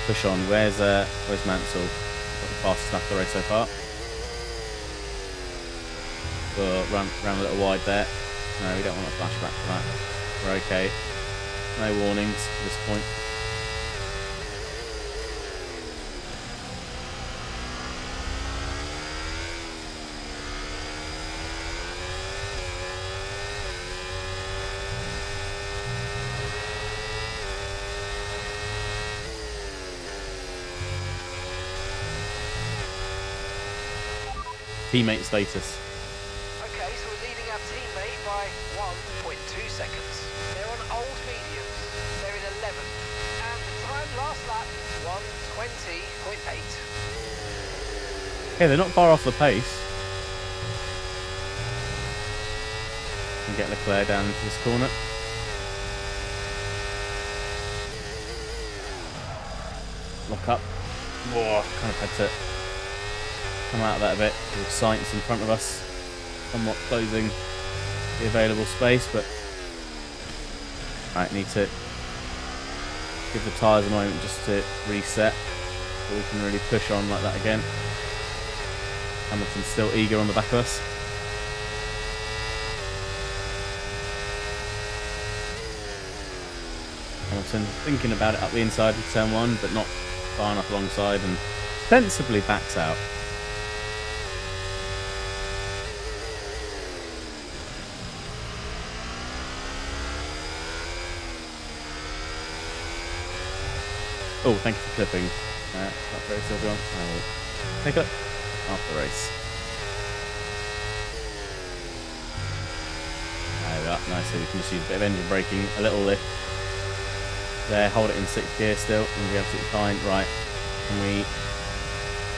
Push on. Where's Mansell? Got the fastest lap of the race so far. We'll ran a little wide there. No, we don't want a flashback for that. We're okay. No warnings at this point. Teammate status. Okay, so we're leading our teammate by 1.2 seconds. They're on old mediums. They're in 11th. And the time last lap, Okay, they're not far off the pace. And get Leclerc down into this corner. Lock up. Whoa, kind of had to come out of that a bit with Sainz in front of us. Somewhat closing the available space, but right, need to give the tyres a moment just to reset so we can really push on like that again. Hamilton's still eager on the back of us. Hamilton thinking about it up the inside of turn 1, but not far enough alongside, and sensibly backs out. Oh, thank you for clipping. That race, everyone. I will take a look after the race. There we are. Nice. So we can just use a bit of engine braking, a little lift. There, hold it in 6th gear still, and be absolutely fine. Right, can we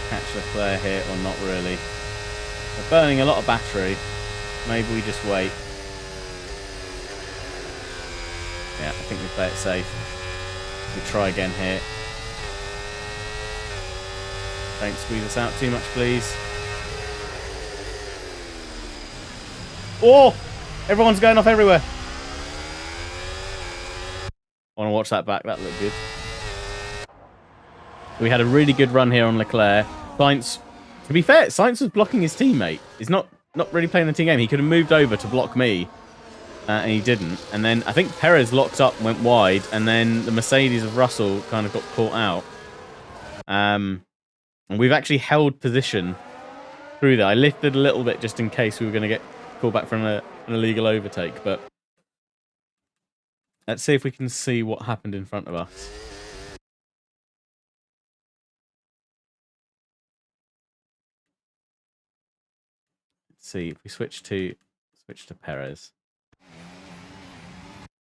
catch Leclerc here or not really? We're burning a lot of battery. Maybe we just wait. Yeah, I think we play it safe. We try again here. Don't squeeze us out too much, please. Oh! Everyone's going off everywhere. I want to watch that back. That looked good. We had a really good run here on Leclerc. Sainz, to be fair, Sainz was blocking his teammate. He's not really playing the team game. He could have moved over to block me, and he didn't. And then I think Perez locked up, went wide, and then the Mercedes of Russell kind of got caught out. And we've actually held position through there. I lifted a little bit just in case we were going to get called back for an illegal overtake, but let's see if we can see what happened in front of us. Let's see if we switch to Perez.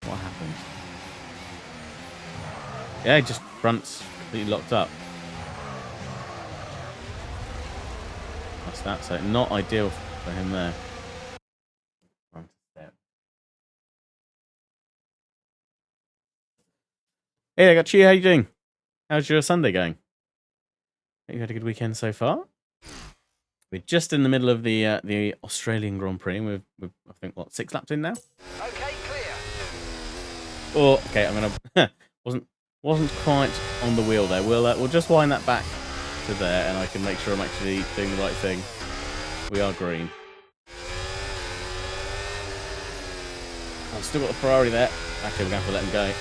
What happened? Yeah, just front's completely locked up. That's that. So not ideal for him there. Hey, I got you. How you doing? How's your Sunday going? You had a good weekend so far? We're just in the middle of the Australian Grand Prix. We've I think what 6 laps in now. Okay, clear. Oh, okay. I'm gonna wasn't quite on the wheel there. We'll just wind that back to there, and I can make sure I'm actually doing the right thing. We are green. I've still got the Ferrari there. Actually, we're gonna have to let him go.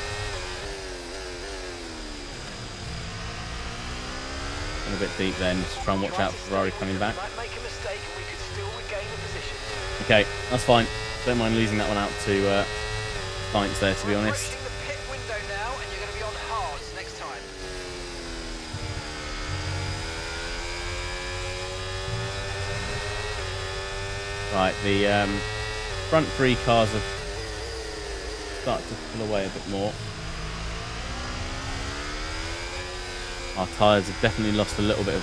A bit deep then, just try and watch out for Ferrari coming back. Okay, that's fine. Don't mind losing that one out to Sainz there, to be honest. Right, the front 3 cars have started to pull away a bit more. Our tyres have definitely lost a little bit of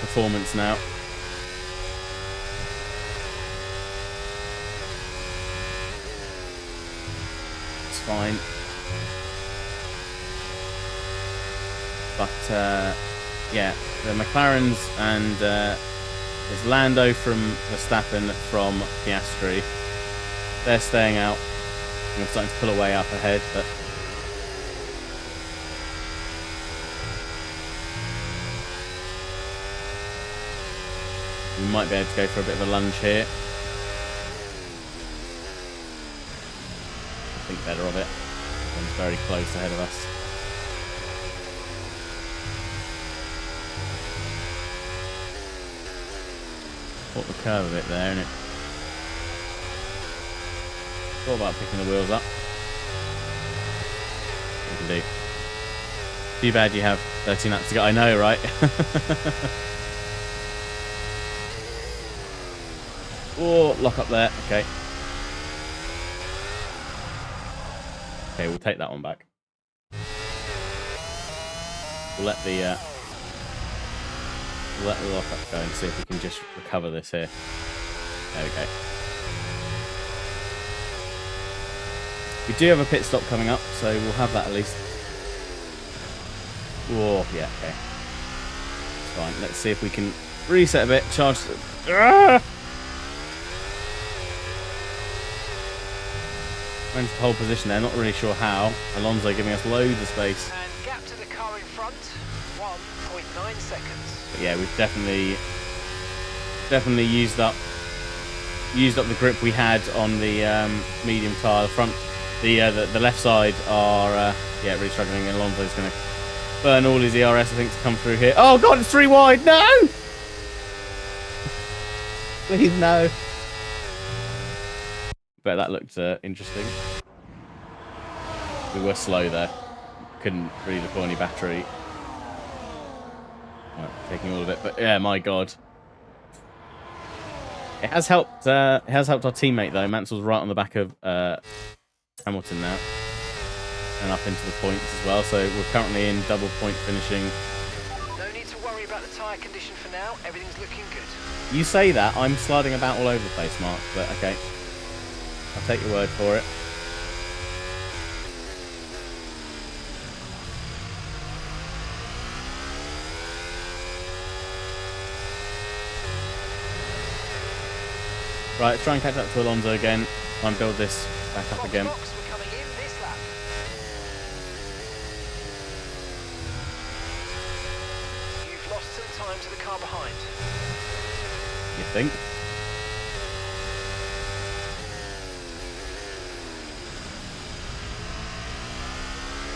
performance now. It's fine. But yeah, the McLarens and there's Lando from Verstappen from Piastri. They're staying out. We're starting to pull away up ahead, but we might be able to go for a bit of a lunge here. I think better of it. One's very close ahead of us. Caught the curve a bit there, innit? Thought about picking the wheels up. What we can do. Too bad you have 13 laps to go. I know, right? Oh, lock up there. Okay. Okay, we'll take that one back. We'll let the let the lockup go and see if we can just recover this here. There we go. We do have a pit stop coming up, so we'll have that at least. Whoa, yeah, okay. It's fine. Let's see if we can reset a bit, charge the... Managed to hold position there, not really sure how. Alonso giving us loads of space. And gap to the car in front, 1.9 seconds. But yeah, we've definitely used up the grip we had on the medium tyre. The front, the left side are yeah, really struggling. And Alonso's going to burn all his ERS, I think, to come through here. Oh god, it's 3 wide. No, please no. Bet that looked interesting. We were slow there. Couldn't really deploy any battery. Right, taking all of it, but yeah, my god. It has helped. It has helped our teammate though. Mansell's right on the back of Hamilton now, and up into the points as well. So we're currently in double point finishing. No need to worry about the tyre condition for now. Everything's looking good. You say that, I'm sliding about all over the place, Mark. But okay, I'll take your word for it. Right, let's try and catch up to Alonso again. Try and build this back up again. Box, we're coming in this lap. You've lost some time to the car behind. You think?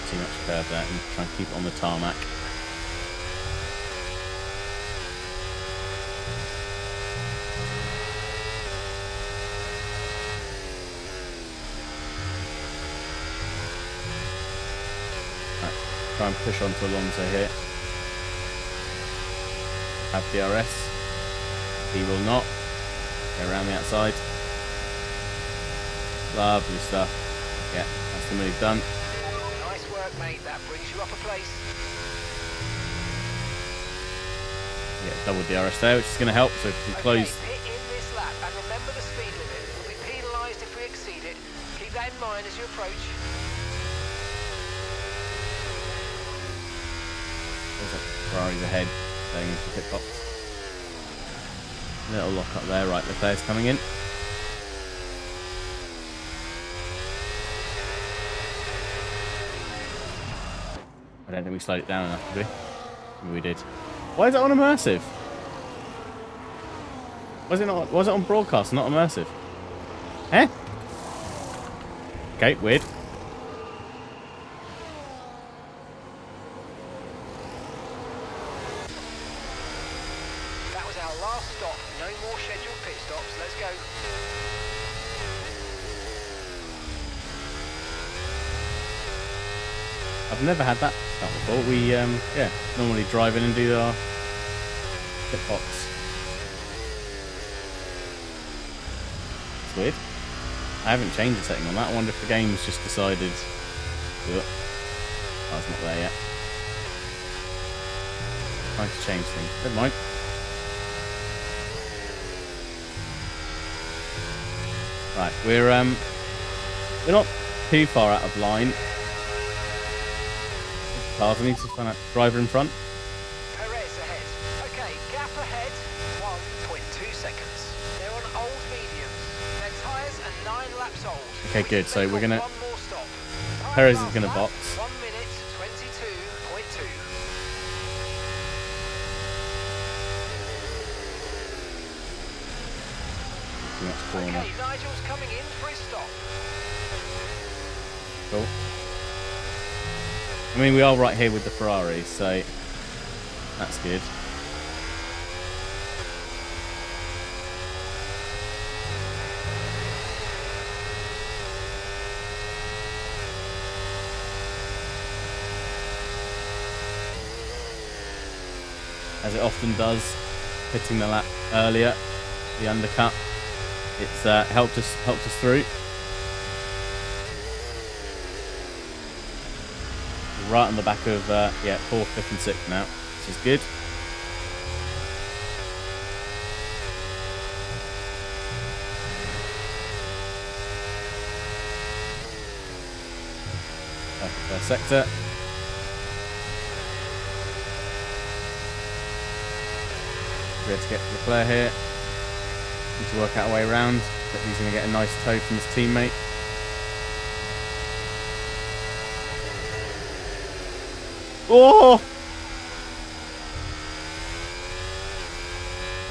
Too much curve there, and try and keep it on the tarmac. Try and push onto Alonso here. Have DRS. He will not. Go around the outside. Lovely stuff. Yeah, that's the move done. Nice work, mate. That brings you up a place. Yeah, double DRS there, which is going to help. So if we close. Okay, hit in this lap, and remember the speed limit. We'll be penalised if we exceed it. Keep that in mind as you approach. Ferrari's ahead, going into the pit box. Little lock up there, right, Leclerc's coming in. I don't think we slowed it down enough, did we? Maybe we did. Why is it on immersive? Was it not? Was it on broadcast, not immersive? Eh? Okay, weird. That was our last stop. No more scheduled pit stops. Let's go. I've never had that before. We yeah, normally drive in and do our pit box. It's weird. I haven't changed the setting on that. I wonder if the game's just decided. Oh, it's not there yet. Trying to change things. Never mind. Right, we're not too far out of line. Cars, I need to find out driver in front. Perez ahead. Okay, gap ahead. 1.2 seconds. They're on old mediums. Their tyres are 9 laps old. Okay, good. So we're gonna. One more stop. Perez is gonna box. 1 minute 22.2. Too much corner. Okay, Nigel's coming in for his stop. Cool. I mean, we are right here with the Ferraris, so that's good. As it often does, hitting the lap earlier, the undercut, it's helped us through. Right on the back of, yeah, 4th, 5th and 6th now, which is good. First sector. We have to get Leclerc here. Need to work out a way around, but he's going to get a nice tow from his teammate. Oh!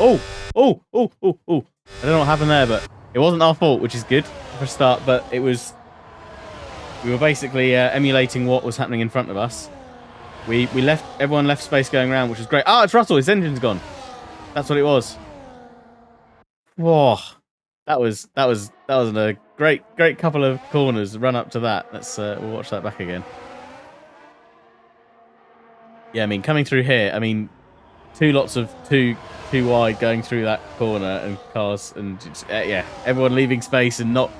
Oh! Oh! Oh! Oh! Oh! I don't know what happened there, but it wasn't our fault, which is good for a start, but it was... We were basically emulating what was happening in front of us. Everyone left space going around, which was great. Ah, it's Russell. His engine's gone. That's what it was. Whoa, that was a great couple of corners. Run up to that. Let's we'll watch that back again. Yeah, I mean coming through here. I mean, two lots of two wide going through that corner and cars and yeah, everyone leaving space and not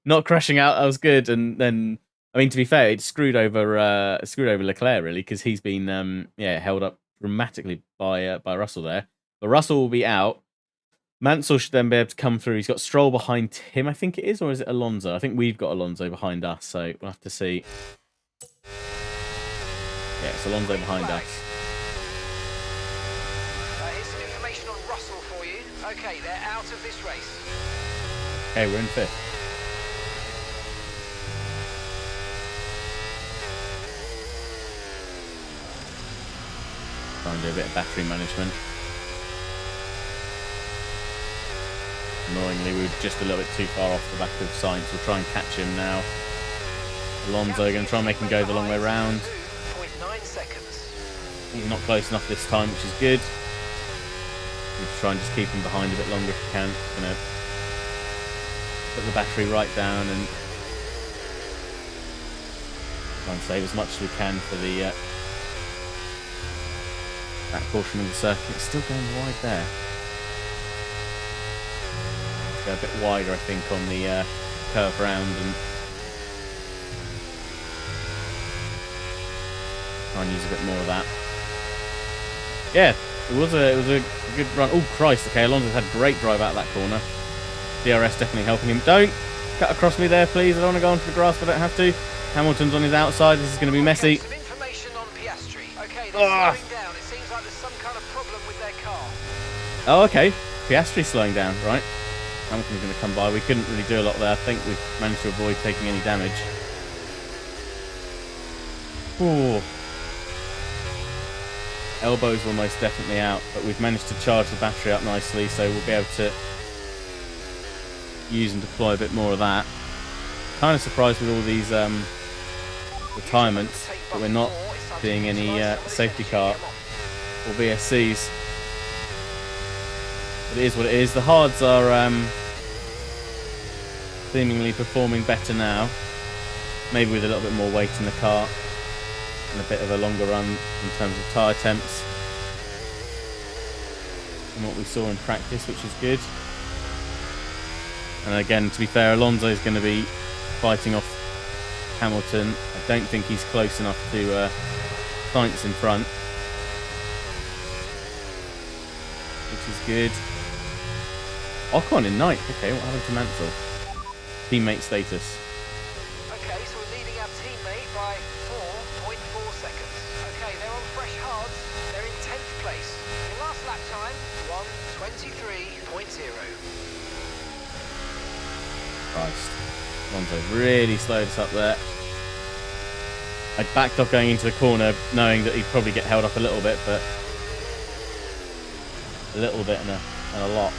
not crashing out. That was good. And then I mean to be fair, it screwed over Leclerc really because he's been held up dramatically by Russell there. But Russell will be out. Mansell should then be able to come through. He's got Stroll behind him, I think it is, or is it Alonso? I think we've got Alonso behind us, so we'll have to see. Yeah, it's Alonso behind us. Here's some information on Russell for you. Okay, they're out of this race. Okay, we're in fifth. Try and do a bit of battery management. Annoyingly, we were just a little bit too far off the back of Sainz. We'll try and catch him now. Alonso going to try and make him go the long way round. 0.9 seconds. He's not close enough this time, which is good. We'll try and just keep him behind a bit longer if we can. Going to put the battery right down and try and save as much as we can for the that portion of the circuit. It's still going wide there. Go a bit wider, I think, on the curve round and try and use a bit more of that. Yeah, it was a good run. Oh Christ! Okay, Alonso's had a great drive out of that corner. DRS definitely helping him. Don't cut across me there, please. I don't want to go onto the grass if I don't have to. Hamilton's on his outside. This is going to be messy. Some information on Piastri. Okay, they're slowing down. It seems like there's some kind of problem with their car. Oh, okay. Piastri's slowing down, right? Hamilton's going to come by. We couldn't really do a lot there. I think we've managed to avoid taking any damage. Ooh. Elbows were most definitely out, but we've managed to charge the battery up nicely, so we'll be able to use and deploy a bit more of that. Kind of surprised with all these retirements that we're not seeing any safety car or VSCs. It is what it is. The hards are seemingly performing better now. Maybe with a little bit more weight in the car and a bit of a longer run in terms of tyre temps than what we saw in practice, which is good. And again, to be fair, Alonso is going to be fighting off Hamilton. I don't think he's close enough to Sainz in front, which is good. Ocon in ninth. Okay, what happened to Mansell? Teammate status. Okay, so we're leading our teammate by 4.4 seconds. Okay, they're on fresh hards. They're in 10th place. Your last lap time, 1:23.0. Christ. Alonso really slowed us up there. I backed off going into the corner knowing that he'd probably get held up a little bit, but a little bit and a lot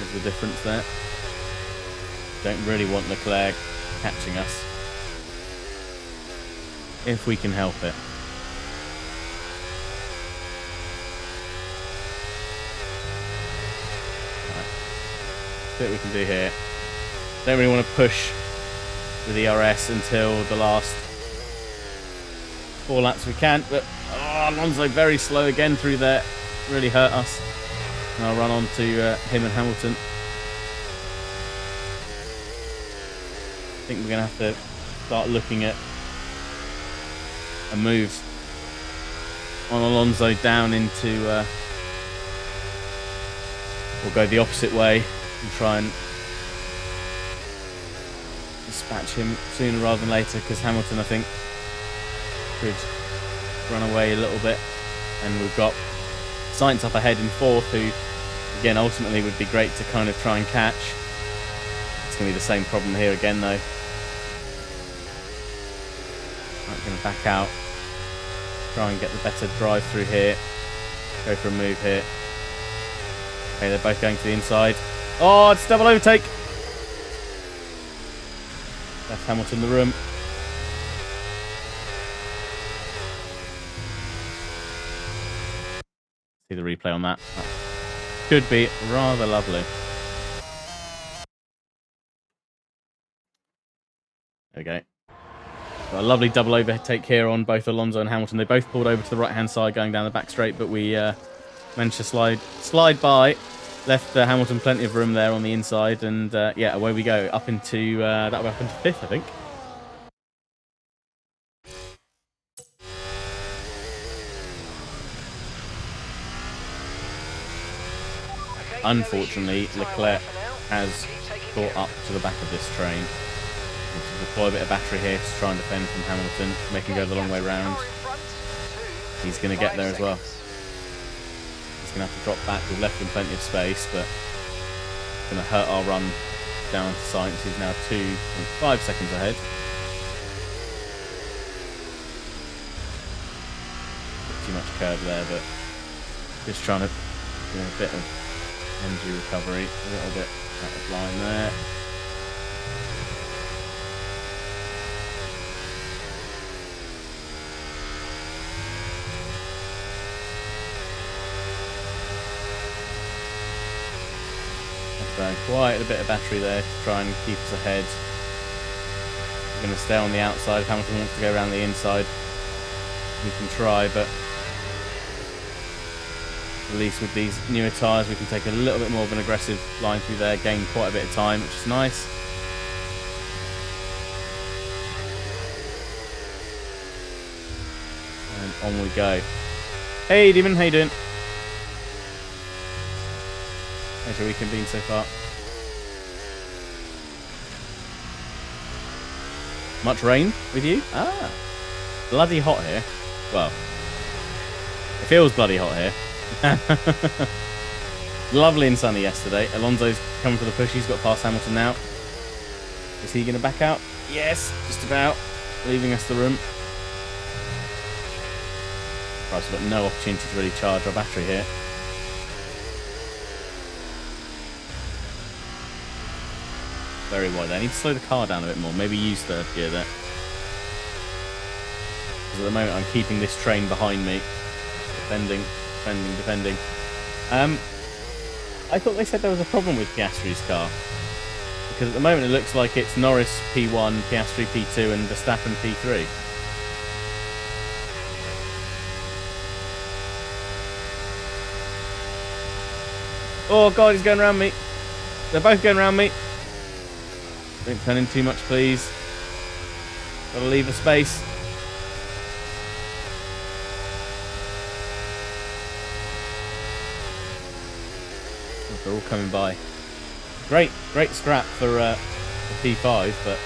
is the difference there. Don't really want Leclerc catching us if we can help it. Right. See what we can do here. Don't really want to push with the ERS until the last 4 laps we can, but Alonso very slow again through there. Really hurt us. And I'll run on to him and Hamilton. I think we're going to have to start looking at a move on Alonso down into... we'll go the opposite way and try and dispatch him sooner rather than later, because Hamilton, I think, could run away a little bit. And we've got Sainz up ahead in 4th, who, again, ultimately would be great to kind of try and catch. It's going to be the same problem here again, though. I'm going to back out. Try and get the better drive through here. Go for a move here. Okay, they're both going to the inside. Oh, it's double overtake. Left Hamilton the room. See the replay on that. That could be rather lovely. There we go. Got a lovely double overtake here on both Alonso and Hamilton. They both pulled over to the right-hand side going down the back straight, but we managed to slide by. Left Hamilton plenty of room there on the inside, and yeah, away we go. Up into, that'll be up into 5th, I think. Unfortunately, Leclerc has caught up to the back of this train. To deploy a bit of battery here to try and defend from Hamilton, make him go the long way round. He's going to get there as well. He's going to have to drop back. We've left him plenty of space, but it's going to hurt our run down to Sainz, who's now 2.5 seconds ahead. Too much curve there, but just trying to do a bit of energy recovery, a little bit out of line there. Quite a bit of battery there to try and keep us ahead. We're going to stay on the outside. If Hamilton wants to go around the inside, we can try, but at least with these newer tyres we can take a little bit more of an aggressive line through there, gain quite a bit of time, which is nice. And on we go. Hey Demon, how you doing? How's your weekend been so far? Much rain with you? Ah, bloody hot here. Well, it feels bloody hot here. Lovely and sunny yesterday. Alonso's coming for the push. He's got past Hamilton now. Is he going to back out? Yes, just about. Leaving us the room. Right, so we've got no opportunity to really charge our battery here. Very wide there. I need to slow the car down a bit more. Maybe use third gear there. Because at the moment I'm keeping this train behind me. Defending. I thought they said there was a problem with Piastri's car. Because at the moment it looks like it's Norris P1, Piastri P2 and Verstappen P3. Oh god, he's going around me. They're both going around me. Don't turn in too much, please. Gotta leave a space. Oh, they're all coming by. Great scrap for P5, but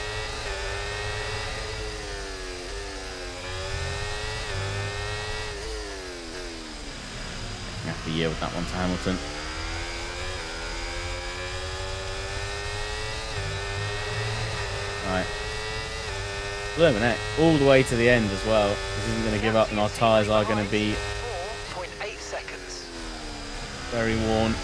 you have to yield that one to Hamilton. Right. Blimey, all the way to the end as well. This isn't going to give up, and our tyres are going to be 4.8 seconds. Very worn.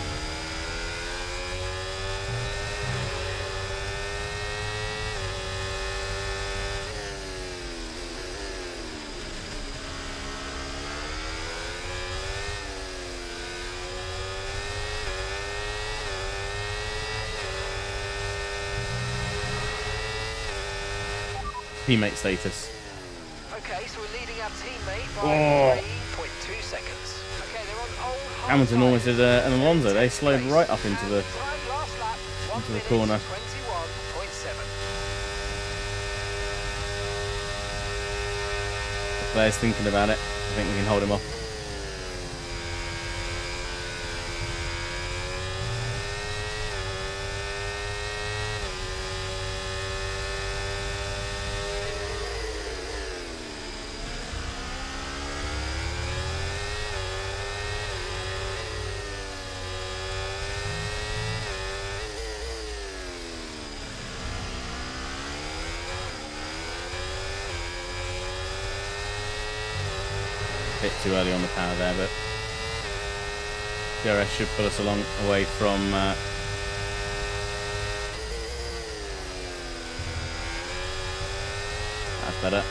Teammate status. Okay, so we're leading our teammate by 3.2 seconds. Okay, they're on old Hamilton almost did an Alonso. They slowed right up into the corner. 21.7. The player's thinking about it. I think we can hold him off. A bit too early on the power there, but DRS should pull us along away from that's better.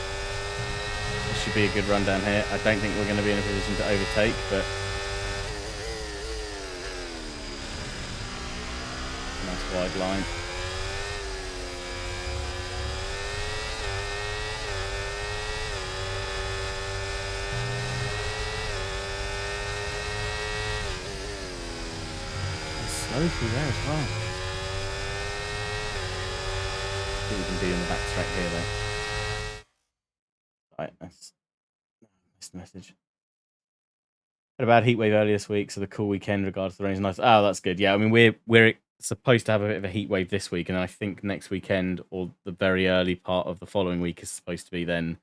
This should be a good run down here. I don't think we're going to be in a position to overtake, but nice wide line. Slow through there as well. See what we can do in the back straight here though. Right, that's missed the message. Had a bad heat wave earlier this week, so the cool weekend regards to the rain is nice. Oh, that's good. Yeah, I mean we're supposed to have a bit of a heat wave this week, and I think next weekend or the very early part of the following week is supposed to be then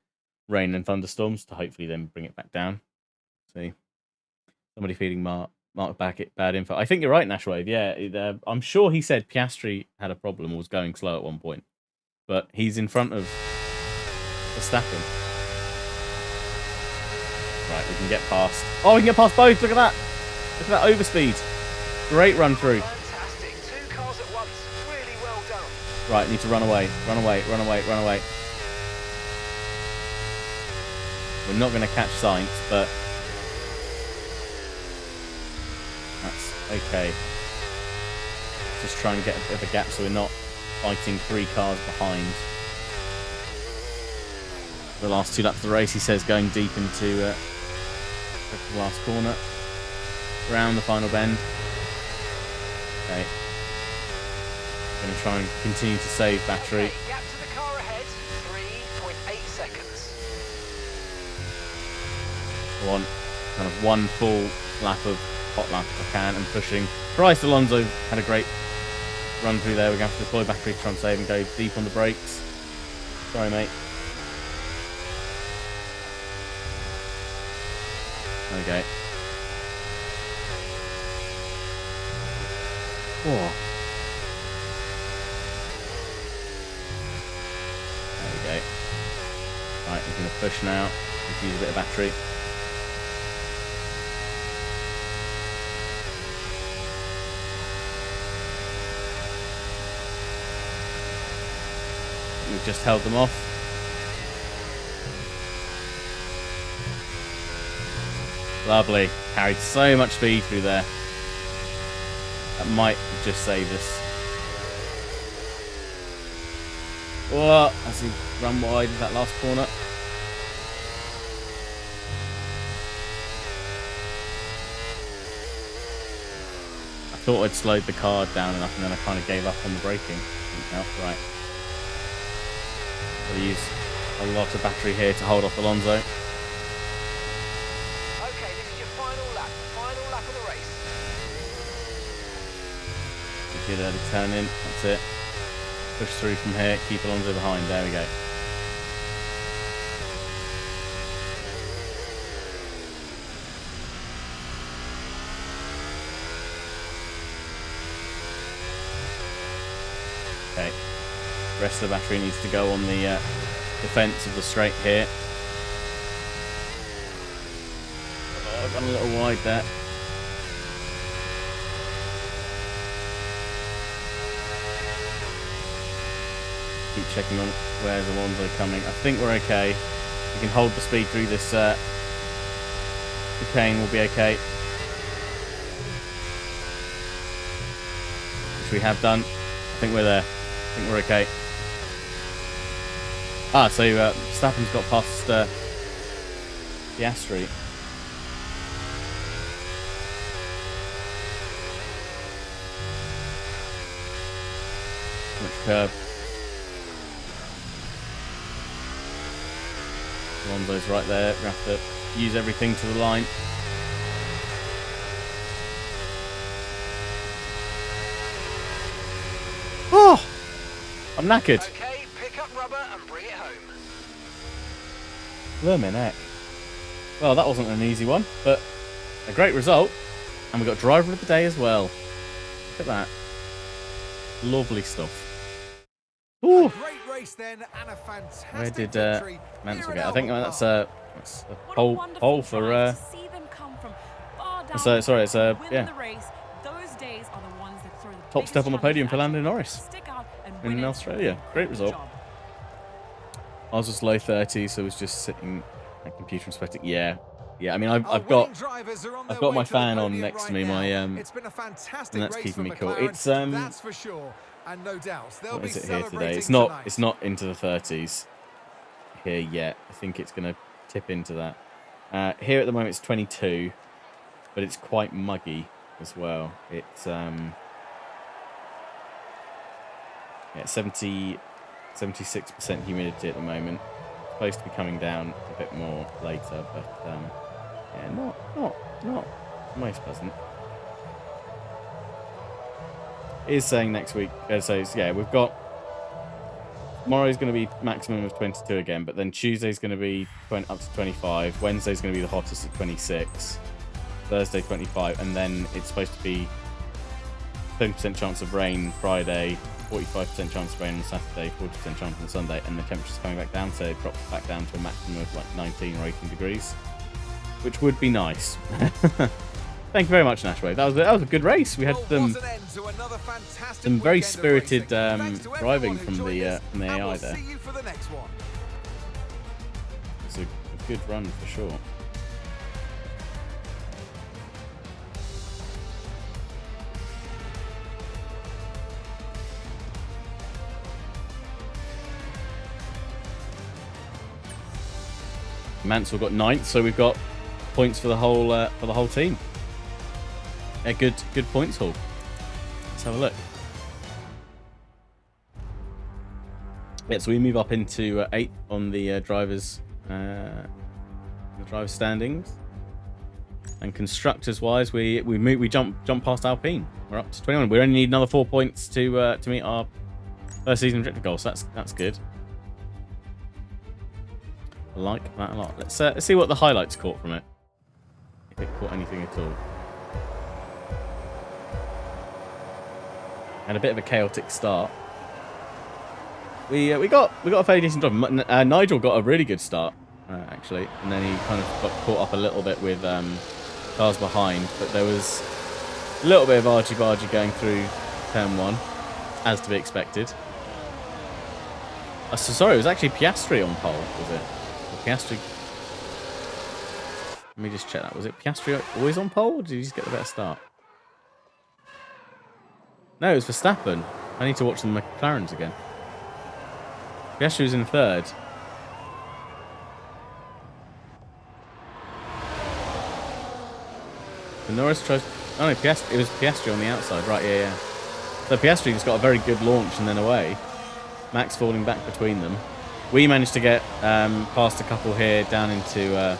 rain and thunderstorms to hopefully then bring it back down. See, somebody feeding Mark back at bad info. I think you're right, Nashwave. Yeah, I'm sure he said Piastri had a problem or was going slow at one point, but he's in front of Verstappen. Right, we can get past. Oh, we can get past both. Look at that. Look at that overspeed. Great run through. Fantastic. 2 cars at once. Really well done. Right, need to run away. Run away. Run away. Run away. We're not going to catch Sainz, but that's okay. Just try and get a bit of a gap so we're not fighting 3 cars behind. The last 2 laps of the race, he says, going deep into the last corner. Round the final bend. Okay. Going to try and continue to save battery. Okay, gap to the car ahead. 3.8 seconds. On kind of 1 full lap of hot lap if I can and pushing. Bryce Alonso had a great run through there. We're going to have to deploy battery to try and save and go deep on the brakes. Sorry, mate. Okay. Oh. There we go. Right, we're going to push now. Let's use a bit of battery. We've just held them off. Lovely. Carried so much speed through there. That might have just saved us. Oh, as he run wide in that last corner. I thought I'd slowed the car down enough and then I kind of gave up on the braking. No, right. We'll use a lot of battery here to hold off Alonso. Good early turn in, that's it. Push through from here, keep Alonso behind, there we go. Okay, rest of the battery needs to go on the defence of the straight here. Oh, I've gone a little wide there. Keep checking on where's Alonso coming. I think we're okay. We can hold the speed through this chicane, we'll be okay. Which we have done. I think we're there. I think we're okay. Ah, so Verstappen's got past Piastri. Much curb. Alonso's right there. We have to use everything to the line. Oh! I'm knackered. Okay, pick up rubber and bring it home. Blimmin' heck. Well, that wasn't an easy one, but a great result. And we got driver of the day as well. Look at that. Lovely stuff. Ooh. Great race then, and a fantastic Where did victory Mansell here get? at I think Albert that's Park. That's a What a pole wonderful for drive to see them come from far down so the sorry, road it's to win yeah, the race. Those days are the ones that throw the top biggest step on the challenges podium for at Lando you. Norris Stick out and win in it. Australia. Great Incredible result. job. I was just low 30s, so I was just sitting at computer inspecting. Yeah, yeah. I mean, Our I've winning got drivers are on their my way to the fan on podium next to right me. now. My It's been a and fantastic that's race for keeping me cool. McLaren, It's that's for sure. And no doubt, they'll what be is it here today? celebrating It's not tonight. into the 30s here yet. I think it's gonna tip into that. Here at the moment it's 22, but it's quite muggy as well. It's yeah, 76% humidity at the moment. It's supposed to be coming down a bit more later, but yeah, not most pleasant. It is saying next week. So it's, yeah, we've got tomorrow's going to be maximum of 22 again, but then Tuesday's going to be up to 25. Wednesday's going to be the hottest at 26. Thursday 25, and then it's supposed to be 30% chance of rain Friday, 45% chance of rain on Saturday, 40% chance on Sunday, and the temperature's coming back down, so it drops back down to a maximum of like 19 or 18 degrees, which would be nice. Thank you very much, Nashway. That was a good race. We had some very spirited driving from the AI there. It's a good run for sure. Mansell got 9th, so we've got points for the whole team. A good points haul. Let's have a look. Yeah, so we move up into 8th on the drivers' standings. And constructors wise, we jump past Alpine. We're up to 21. We only need another 4 points to meet our first season objective goal. So that's good. I like that a lot. Let's see what the highlights caught from it. If it caught anything at all. And a bit of a chaotic start. We got a fairly decent job. Nigel got a really good start actually, and then he kind of got caught up a little bit with cars behind. But there was a little bit of argy-bargy going through turn 1, as to be expected. So sorry, it was actually Piastri on pole, was it? Piastri. Let me just check that. Was it Piastri always on pole, or did he just get the better start? No, it was Verstappen. I need to watch the McLarens again. Piastri was in 3rd. The Norris tries. Oh no, Piastri. It was Piastri on the outside, right? Yeah. So Piastri just got a very good launch and then away. Max falling back between them. We managed to get past a couple here down into a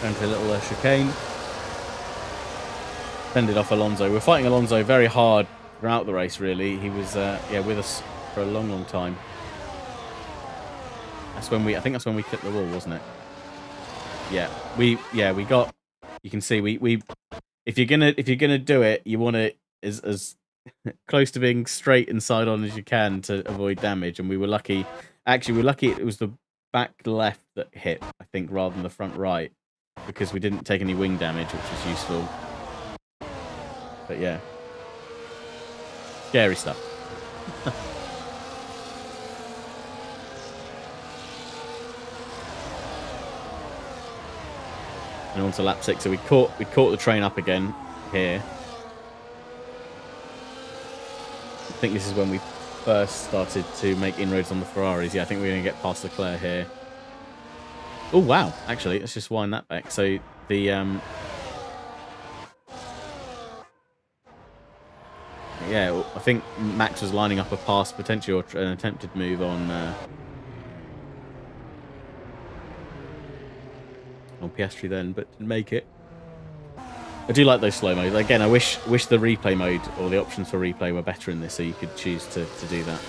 little chicane. Fended off Alonso. We're fighting Alonso very hard throughout the race, really. He was with us for a long time. I think that's when we clipped the wall, wasn't it? Yeah. We got, you can see we if you're gonna do it, you want it as close to being straight and side on as you can to avoid damage, and we were lucky. Actually, we're lucky it was the back left that hit, I think, rather than the front right, because we didn't take any wing damage, which was useful. But yeah, scary stuff. And on to lap 6, so we caught the train up again here. I think this is when we first started to make inroads on the Ferraris. Yeah, I think we're going to get past Leclerc here. Oh, wow. Actually, let's just wind that back. So the... yeah, I think Max was lining up a pass, potentially, or an attempted move on Piastri then, but didn't make it. I do like those slow modes. Again, I wish the replay mode or the options for replay were better in this, so you could choose to do that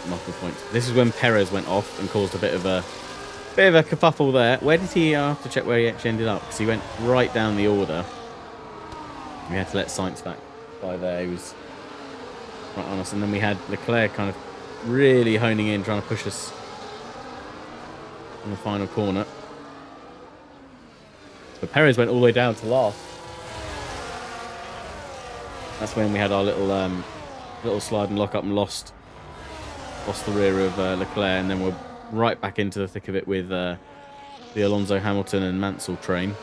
multiple points. This is when Perez went off and caused a bit of a kerfuffle there. Where did he? I have to check where he actually ended up, because he went right down the order. We had to let Sainz back by there. He was right on us, and then we had Leclerc kind of really honing in, trying to push us on the final corner. But Perez went all the way down to last. That's when we had our little slide and lock up and lost the rear of Leclerc, and then we're right back into the thick of it with the Alonso, Hamilton and Mansell train.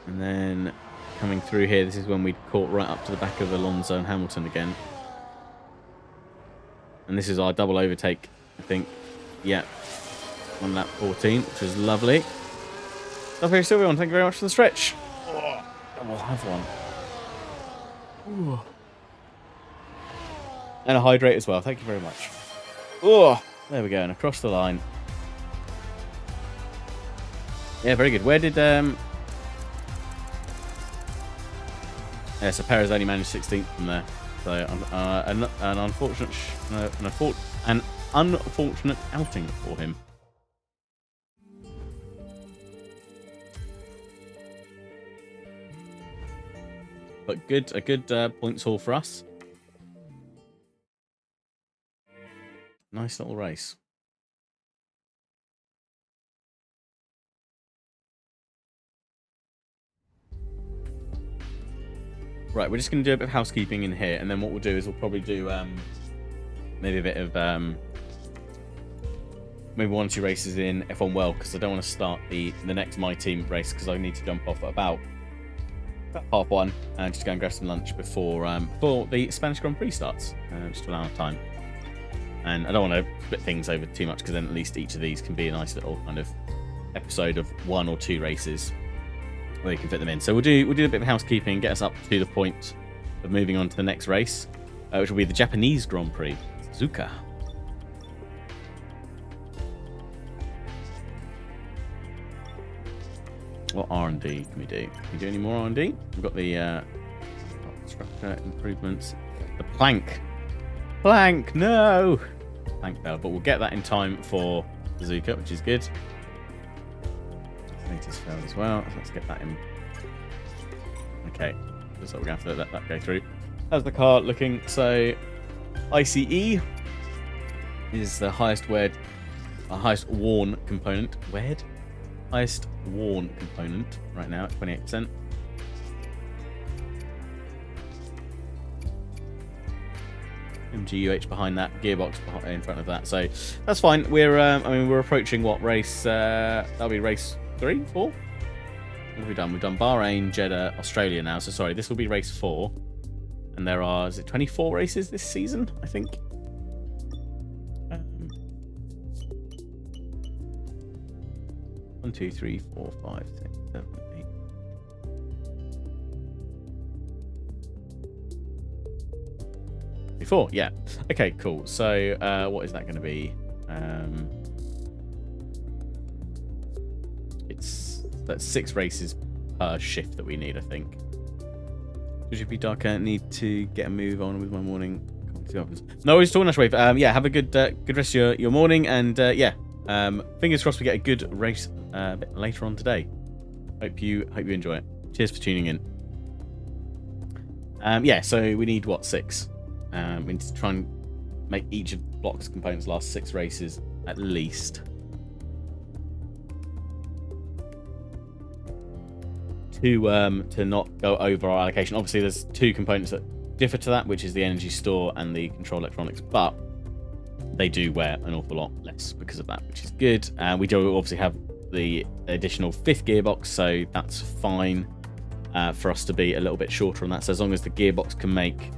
And then coming through here, this is when we caught right up to the back of Alonso and Hamilton again. And this is our double overtake, I think. Yeah, on lap 14, which was lovely. Okay, Sylveon, thank you very much for the stretch. Oh, and we'll have one. Ooh. And a hydrate as well. Thank you very much. Oh, there we go. And across the line. Yeah, very good. Where did yeah, so Perez only managed 16th from there. So an unfortunate outing for him. But a good points haul for us. Nice little race. Right, we're just going to do a bit of housekeeping in here, and then what we'll do is we'll probably do maybe a bit of maybe 1 or 2 races in F1 World, because I don't want to start the next My Team race because I need to jump off at about 1:30 and just go and grab some lunch before the Spanish Grand Prix starts, just to allow enough time. And I don't want to split things over too much, because then at least each of these can be a nice little kind of episode of 1 or 2 races where you can fit them in. So we'll do a bit of housekeeping, get us up to the point of moving on to the next race, which will be the Japanese Grand Prix, Suzuka. What R&D can we do? Can we do any more R&D? We've got the structure improvements. The plank, no! Plank failed, but we'll get that in time for Suzuka, which is good. Latest failed as well. So let's get that in. Okay, looks like we're going to have to let that go through. How's the car looking? So, ICE is the highest worn component. Highest worn component right now at 28%. MGUH behind that, gearbox in front of that. So that's fine. We're we're approaching what race? That'll be race 3, 4. What have we done? We've done Bahrain, Jeddah, Australia now. So sorry, this will be race 4. And there are, is it 24 races this season, I think? 1, 2, 3, 4, 5, 6, 7, 8. Before, yeah. Okay, cool. So what is that going to be? That's 6 races per shift that we need, I think. Should it be darker? Need to get a move on with my morning. No, it's talking Wave. Yeah, have a good rest of your morning, and yeah, fingers crossed we get a good race a bit later on today. Hope you enjoy it. Cheers for tuning in. Yeah, so we need what, 6? We need to try and make each of Block's components last 6 races at least. To not go over our allocation. Obviously, there's 2 components that differ to that, which is the energy store and the control electronics, but they do wear an awful lot less because of that, which is good. We do obviously have the additional 5th gearbox, so that's fine for us to be a little bit shorter on that. So as long as the gearbox can make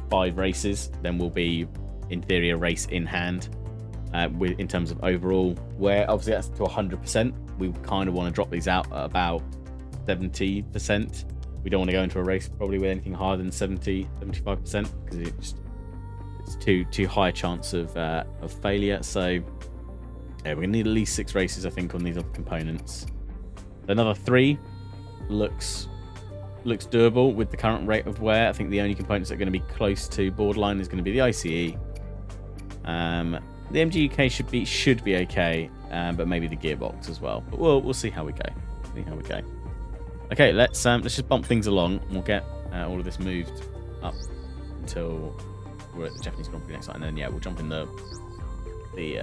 5 races, then we'll be, in theory, a race in hand in terms of overall. Where obviously that's to 100%. We kind of want to drop these out at about 70%. We don't want to go into a race probably with anything higher than 70-75%, because it's too high a chance of failure. So yeah, we're gonna need at least 6 races, I think, on these other components. Another 3 looks doable with the current rate of wear. I think the only components that are going to be close to borderline is going to be the ICE. The MGUK should be okay, but maybe the gearbox as well. But we'll see how we go. Okay, let's just bump things along, and we'll get all of this moved up until we're at the Japanese Grand Prix next time, and then yeah, we'll jump in the the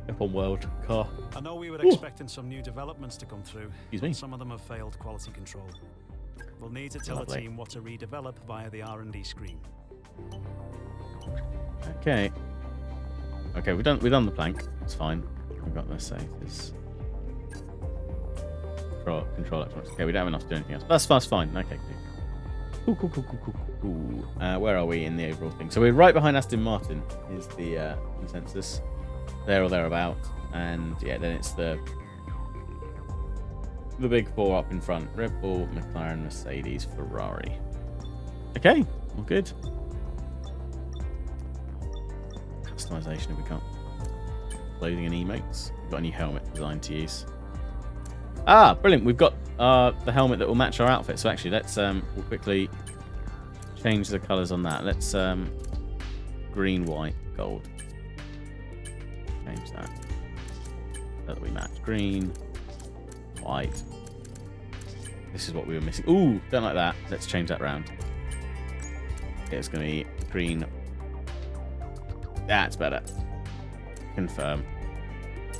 open world car. I know we were expecting some new developments to come through. Excuse me. Some of them have failed quality control. We'll need to tell the Lovely. team what to redevelop via the R&D screen. Okay. Okay, we've done the plank. It's fine. We've got this. Say this. Control electronics. Okay, we don't have enough to do anything else. That's fine. Okay. Cool. Where are we in the overall thing? So we're right behind Aston Martin. Is the consensus there or thereabout? And yeah, then it's the big four up in front: Red Bull, McLaren, Mercedes, Ferrari. Okay, all good. Customization if we can't. Clothing and emotes. We've got a new helmet designed to use. Ah, brilliant. We've got the helmet that will match our outfit. So actually, let's we'll quickly change the colours on that. Let's green, white, gold. Change that. So that we match. Green, white. This is what we were missing. Ooh, don't like that. Let's change that round. Yeah, it's going to be green. That's better. Confirm.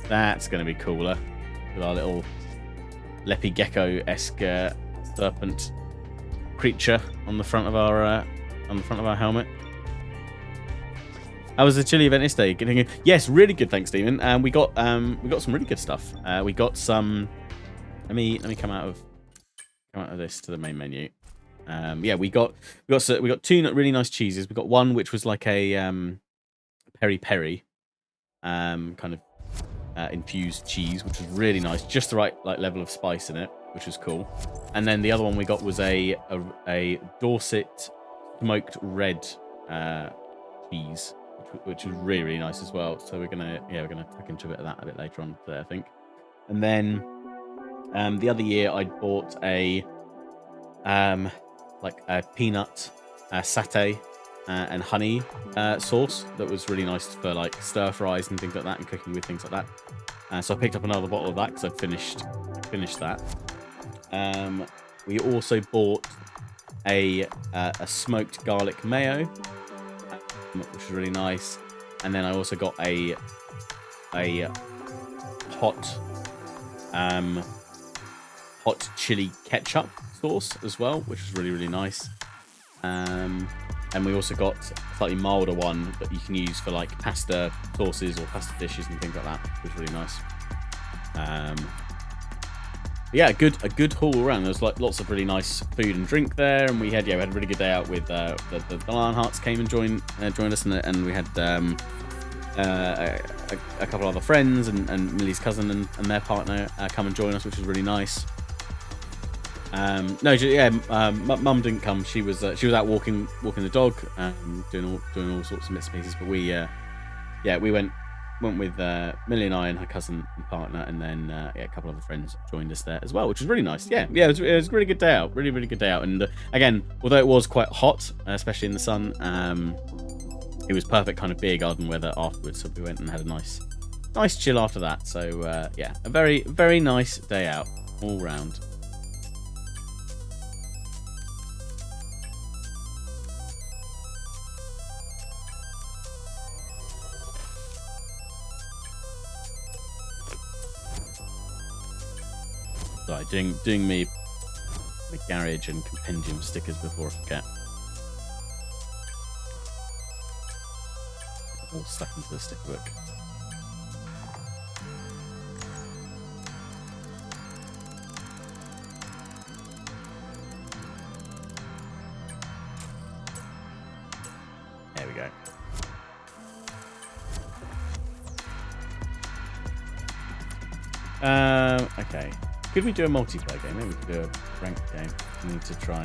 That's going to be cooler with our little Leppy Gecko-esque serpent creature on the front of our helmet. How was the chili event yesterday? Yes, really good. Thanks, Stephen. And we got some really good stuff. We got some. Let me come out of this to the main menu. Yeah, we got two really nice cheeses. We got one which was like a peri peri, kind of infused cheese, which was really nice, just the right level of spice in it, which was cool. And then the other one we got was a Dorset smoked red cheese, which was really, really nice as well. So we're gonna tuck into a bit of that a bit later on today, I think. And then the other year I bought a peanut satay and honey sauce that was really nice for like stir fries and things like that, and cooking with things like that. So I picked up another bottle of that because I'd finished that. We also bought a smoked garlic mayo, which was really nice. And then I also got a hot chili ketchup sauce as well, which was really, really nice. And we also got a slightly milder one that you can use for like pasta sauces or pasta dishes and things like that, which was really nice. Yeah, a good haul around. There was like lots of really nice food and drink there, and we had a really good day out with the Lionhearts came and joined us, and we had a couple other friends and Millie's cousin and their partner come and join us, which was really nice. Mum didn't come. She was out walking the dog, doing all sorts of bits and pieces. But we went with Millie and I and her cousin and partner, and then a couple of other friends joined us there as well, which was really nice. It was a really good day out, really, really good day out. And again, although it was quite hot, especially in the sun, it was perfect kind of beer garden weather afterwards. So we went and had a nice chill after that. So a very, very nice day out all round. Sorry, doing me the garage and compendium stickers before I forget. All stuck into the sticker book. There we go. Okay. Could we do a multiplayer game? Maybe we could do a ranked game. We need to try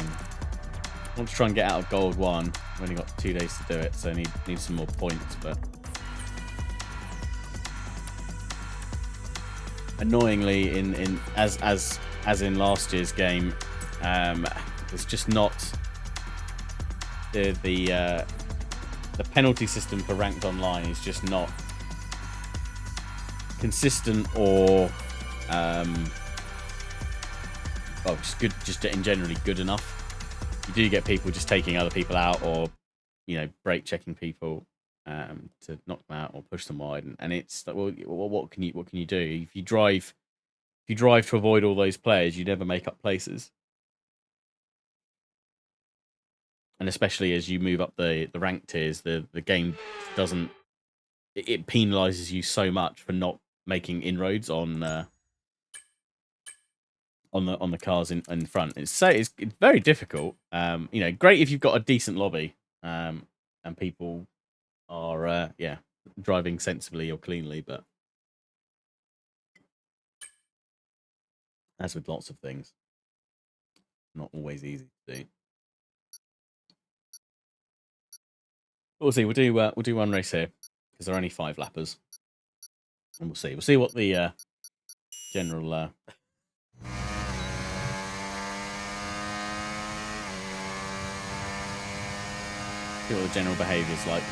and get out of Gold 1. We've only got 2 days to do it, so I need some more points, but annoyingly as in last year's game, it's just not the penalty system for ranked online is just not consistent or just good, just in generally good enough. You do get people just taking other people out, or break checking people, to knock them out or push them wide, and it's like, well, what can you do if you drive to avoid all those players? You never make up places, and especially as you move up the rank tiers, the game doesn't it penalizes you so much for not making inroads on the cars in front. It's very difficult. Great if you've got a decent lobby, and people are driving sensibly or cleanly, but as with lots of things, not always easy to do. We'll see. We'll do one race here because there are only 5 lappers, and we'll see. We'll see what the general. See what the general behaviour is like.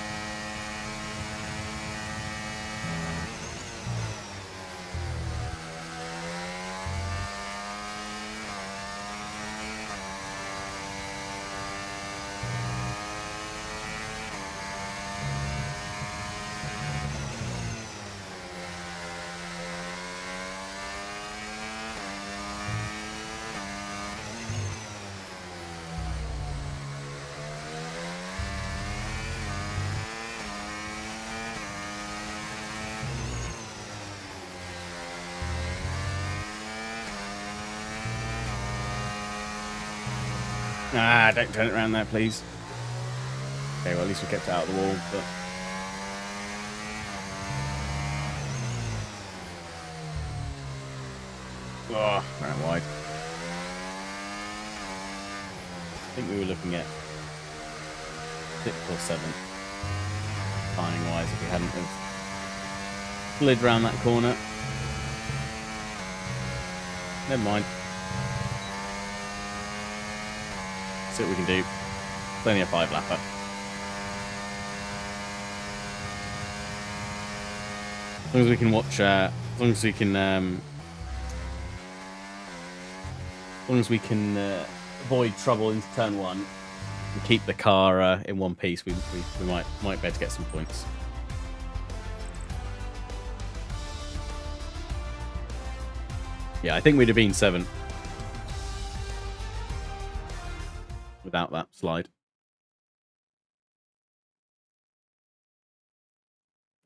Ah, don't turn it around there, please. Okay, well, at least we kept it out of the wall, but... Oh, ran wide. I think we were looking at 6th or 7th, timing-wise, if we hadn't have slid round that corner. Never mind. See what we can do. It's only a 5-lapper. As long as we can watch, as long as we can avoid trouble into turn 1 and keep the car in one piece, we might be able to get some points. Yeah, I think we'd have been 7th without that slide.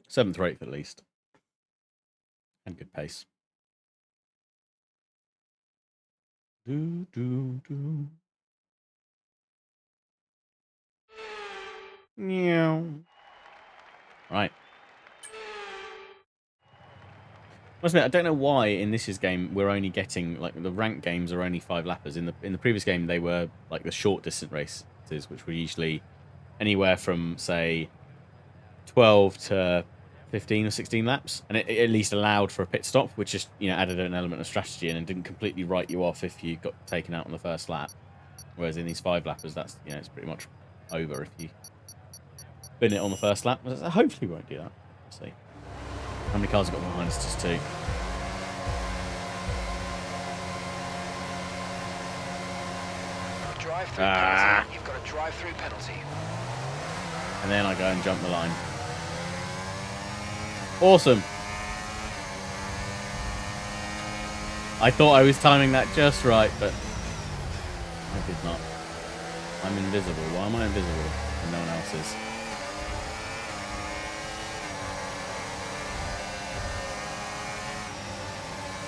7th or 8th at least. And good pace. Do, do, do. Meow. Right. Must admit, I don't know why in this year's game we're only getting, like, the ranked games are only 5 lappers. In the previous game they were like the short distance races, which were usually anywhere from, say, 12 to 15 or 16 laps, and it at least allowed for a pit stop, which just added an element of strategy in and didn't completely write you off if you got taken out on the first lap. Whereas in these 5 lappers, that's it's pretty much over if you bin it on the first lap. Hopefully we won't do that. Let's see. How many cars have got behind us? Just 2. Drive-through penalty. You've got a drive-through penalty. And then I go and jump the line. Awesome. I thought I was timing that just right, but I did not. I'm invisible. Why am I invisible and no one else is?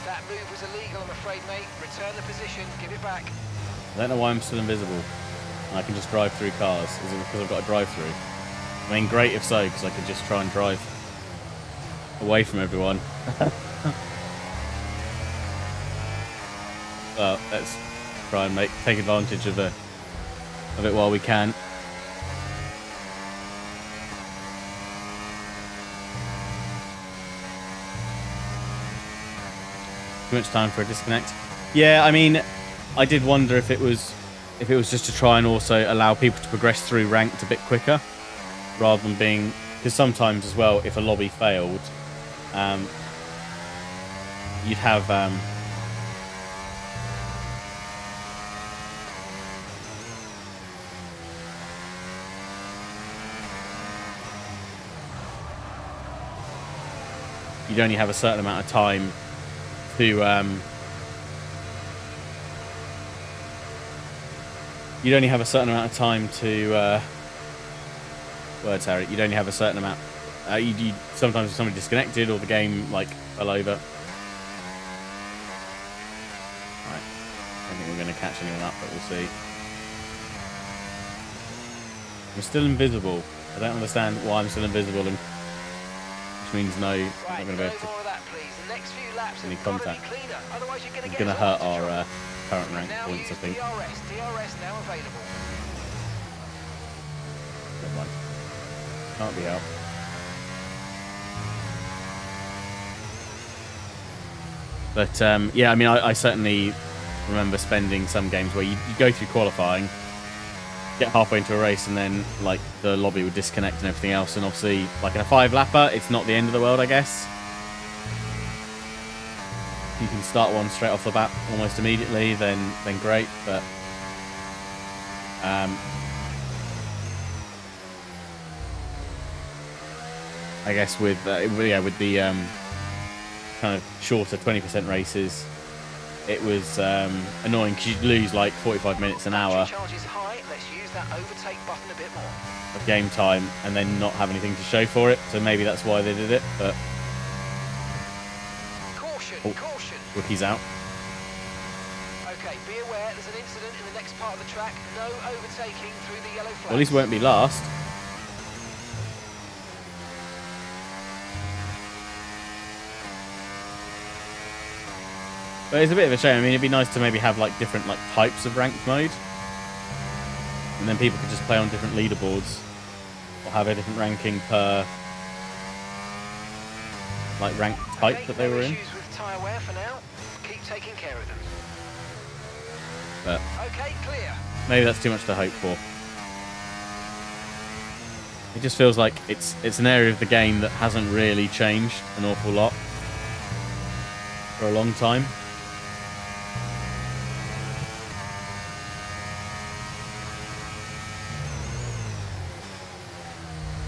That move was illegal, I'm afraid, mate. Return the position, give it back. I don't know why I'm still invisible. And I can just drive through cars. Is it because I've got a drive-through? I mean, great if so, because I could just try and drive away from everyone. Well, let's try and take advantage of it while we can. Too much time for a disconnect. Yeah, I mean, I did wonder if it was just to try and also allow people to progress through ranked a bit quicker, rather than being, because sometimes as well, if a lobby failed, you'd have you'd only have a certain amount of time to you'd only have a certain amount of time to words, Harry. You'd only have a certain amount. You sometimes if somebody disconnected or the game like fell over. Right. I don't think we're going to catch anyone up, but we'll see. I'm still invisible. I don't understand why I'm still invisible, and which means no, I'm not going to be able to more of that, please. The next few laps any have got to be contact. cleaner. Otherwise you're going to It's get going to hurt into our trouble. current rank Now points, I use think. DRS. DRS now available. Never mind. Can't be helped. But yeah, I mean, I certainly remember spending some games where you go through qualifying, get halfway into a race, and then like the lobby would disconnect and everything else. And obviously, like in a 5-lapper, it's not the end of the world, I guess. If you can start one straight off the bat almost immediately, then great. But I guess with yeah, with the kind of shorter 20% races, it was annoying because you'd lose like 45 minutes an hour Charge is high. Let's use that overtake button a bit more. of game time and then not have anything to show for it. So maybe that's why they did it. But Caution, Oh. caution. rookie's out. Okay, be aware there's an incident in the next part of the track. No overtaking through the yellow flag. Well, at least it won't be last. But it's a bit of a shame. I mean, it'd be nice to maybe have like different like types of ranked mode, and then people could just play on different leaderboards, or have a different ranking per like rank type Okay, that they no were in. issues with tyre wear for now. Keep taking care of them. But Okay, clear. maybe that's too much to hope for. It just feels like it's an area of the game that hasn't really changed an awful lot for a long time.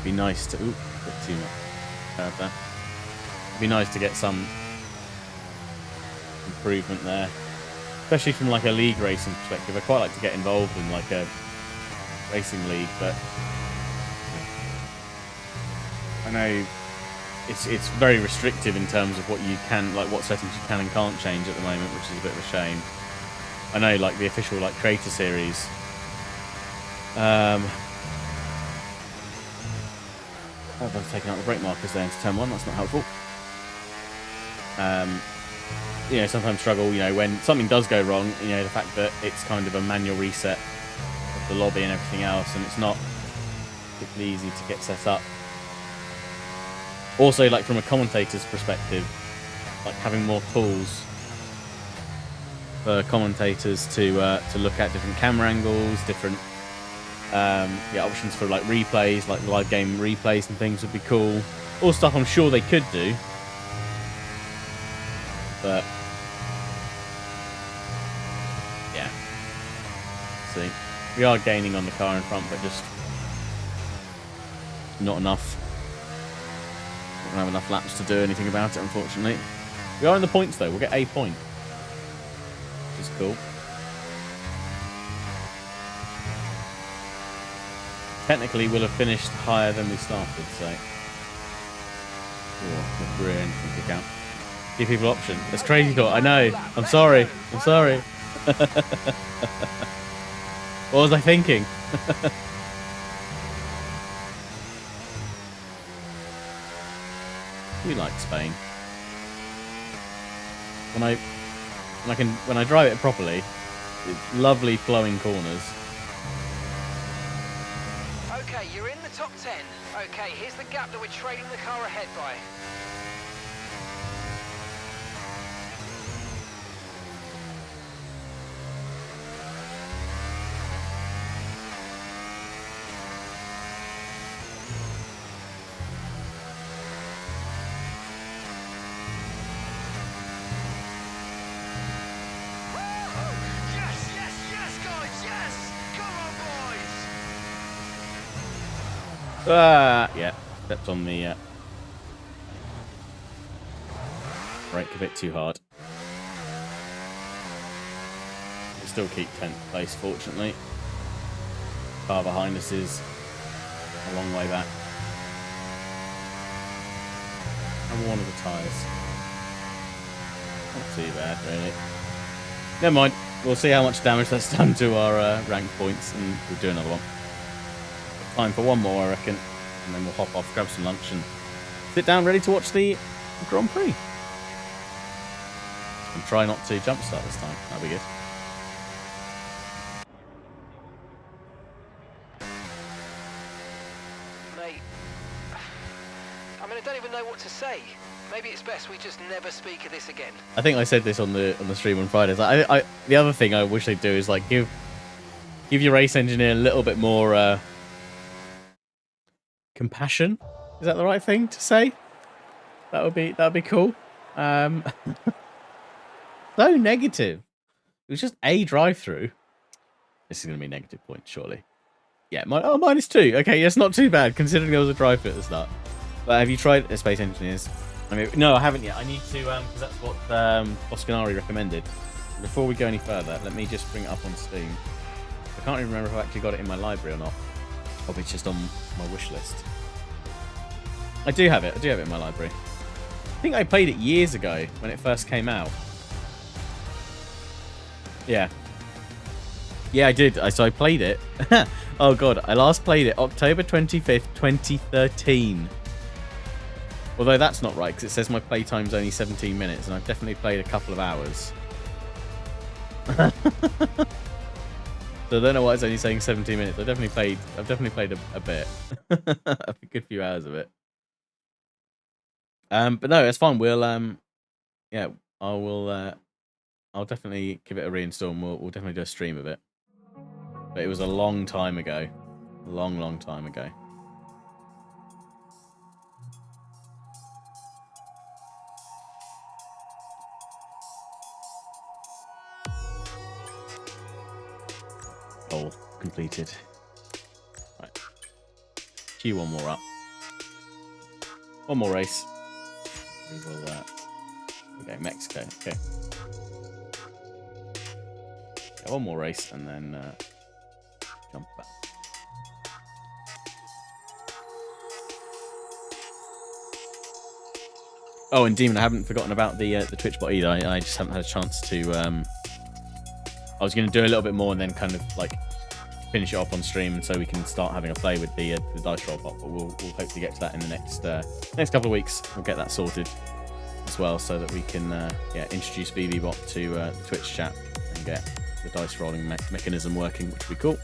Be nice to bit too much there. It'd be nice to get some improvement there, especially from like a league racing perspective. I quite like to get involved in like a racing league, but I know it's very restrictive in terms of what you can, like what settings you can and can't change at the moment, which is a bit of a shame. I know like the official like creator series I've taken out the brake markers there into turn 1, that's not helpful. You know, sometimes struggle, you know, when something does go wrong, you know, the fact that it's kind of a manual reset of the lobby and everything else, and it's not particularly easy to get set up. Also, like from a commentator's perspective, like having more tools for commentators to look at different camera angles, different options for like replays, like live game replays and things would be cool. All stuff I'm sure they could do, but yeah. See, we are gaining on the car in front, but just not enough. We don't have enough laps to do anything about it, unfortunately. We are in the points though. We'll get a point, which is cool. Technically, we'll have finished higher than we started, so. Oh, the rear end can kick out. Give people option. That's crazy thought. I know. I'm sorry. I'm sorry. What was I thinking? We like Spain. When I drive it properly, it's lovely flowing corners. Okay, you're in the top 10. Okay, here's the gap that we're trailing the car ahead by. Yes, yes, yes, guys, yes! Come on, boys! Yeah, stepped on the brake a bit too hard. We still keep 10th place, fortunately. Car behind us is a long way back. And one of the tyres. Not too bad, really. Never mind. We'll see how much damage that's done to our rank points, and we'll do another one. Time for one more, I reckon. And then we'll hop off, grab some lunch, and sit down ready to watch the Grand Prix. And try not to jump start this time. That'll be good. Mate, I mean, I don't even know what to say. Maybe it's best we just never speak of this again. I think I said this on the stream on Fridays. The other thing I wish they'd do is like give your race engineer a little bit more compassion. Is that the right thing to say? That would be cool. So negative. It was just a drive-through. This is going to be a negative point, surely. Yeah, -2. Okay, that's not too bad considering there was a drive-through at the start. But have you tried Space Engineers? I mean, no, I haven't yet. I need to, because that's what Boscanari recommended. Before we go any further, let me just bring it up on Steam. I can't even remember if I actually got it in my library or not. Or if it's just on my wish list. I do have it. I do have it in my library. I think I played it years ago when it first came out. Yeah. Yeah, I did. So I played it. Oh, God. I last played it October 25th, 2013. Although that's not right, because it says my playtime's only 17 minutes, and I've definitely played a couple of hours. So I don't know why it's only saying 17 minutes. I've definitely played a bit. A good few hours of it. But no, it's fine. We'll yeah, I'll definitely give it a reinstall, and we'll definitely do a stream of it. But it was a long time ago. A long time ago. Goal completed. Right. Queue one more up. One more race. We will okay, Mexico. Okay. Yeah, one more race and then jump back. Oh, and Demon, I haven't forgotten about the Twitch bot either. I just haven't had a chance to I was going to do a little bit more and then kind of like finish it off on stream, and so we can start having a play with the dice roll bot. But we'll hopefully get to that in the next couple of weeks. We'll get that sorted as well, so that we can introduce VVBot to the Twitch chat and get the dice rolling mechanism working, which would be cool.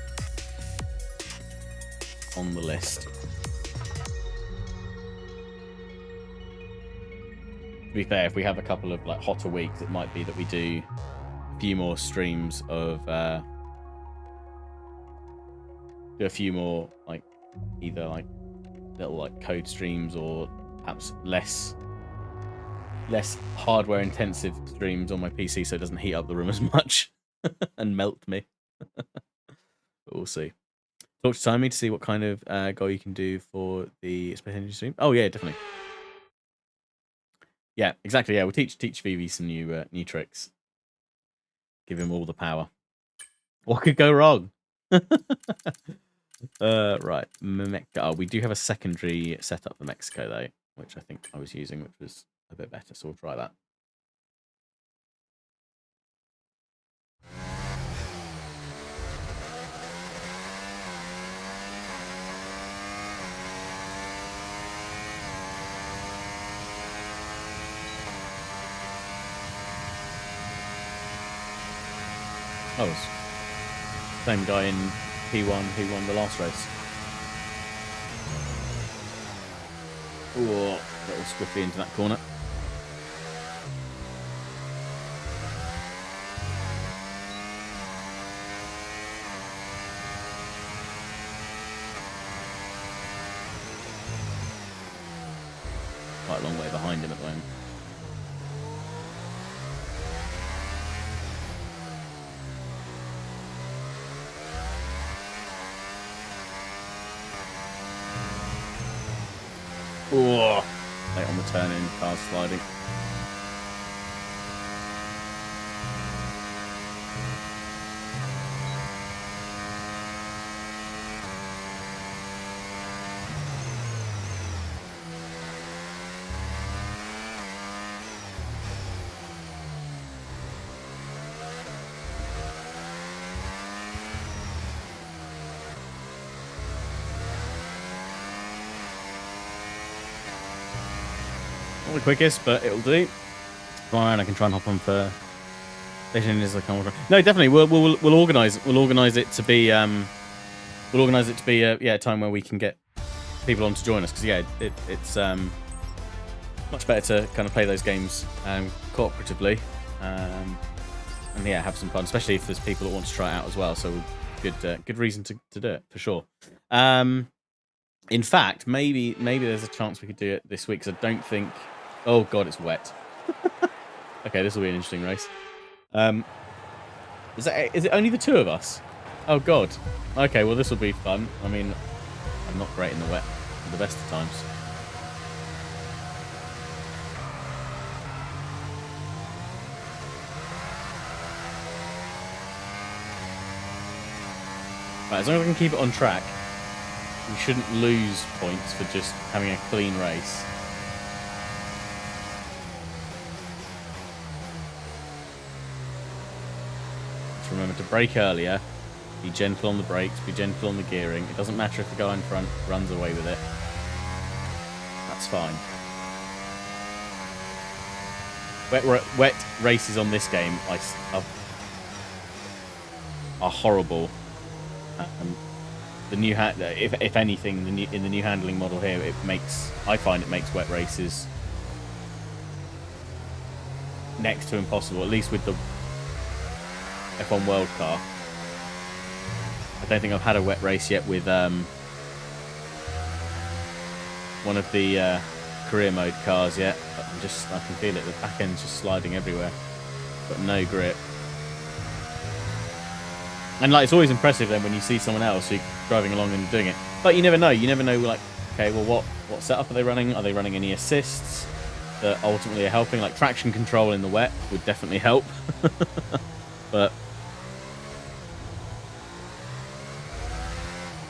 On the list. To be fair, if we have a couple of like hotter weeks, it might be that we do a few more streams of do a few more like either like little like code streams or perhaps less hardware intensive streams on my PC, so it doesn't heat up the room as much and melt me. But we'll see. Talk to Timmy to see what kind of goal you can do for the Space Engine stream. Oh yeah, definitely. Yeah, exactly. Yeah, we'll teach Vivi some new tricks. Give him all the power. What could go wrong? Right. Oh, we do have a secondary setup for Mexico though, which I think I was using, which was a bit better. So we'll try that. Oh, it's same guy in P1 who won the last race. Oh, that was swiftly into that corner. Quite a long way behind him at the moment. Oh, late on the turn in, cars sliding. Not the quickest, but it'll do. Come on, I can try and hop on for station as I come. No, definitely. We'll organise it to be a time where we can get people on to join us, because it's much better to kind of play those games cooperatively, and have some fun, especially if there's people that want to try it out as well. So good reason to do it for sure. In fact, maybe there's a chance we could do it this week, because I don't think. Oh god, it's wet. Okay, this will be an interesting race. Is it only the two of us? Oh god. Okay, well this will be fun. I mean, I'm not great in the wet at the best of times. Right, as long as I can keep it on track, we shouldn't lose points for just having a clean race. Just remember to brake earlier, be gentle on the brakes, be gentle on the gearing. It doesn't matter if the guy in front runs away with it. That's fine. Wet races on this game are horrible. The new if anything, in the new handling model here, I find it makes wet races next to impossible. At least with the F1 World Car. I don't think I've had a wet race yet with one of the career mode cars yet. But I can feel it. The back end's just sliding everywhere. Got no grip. And like, it's always impressive then when you see someone else who's driving along and doing it. But you never know. You never know, like, okay, well, what setup are they running? Are they running any assists that ultimately are helping? Like, traction control in the wet would definitely help. But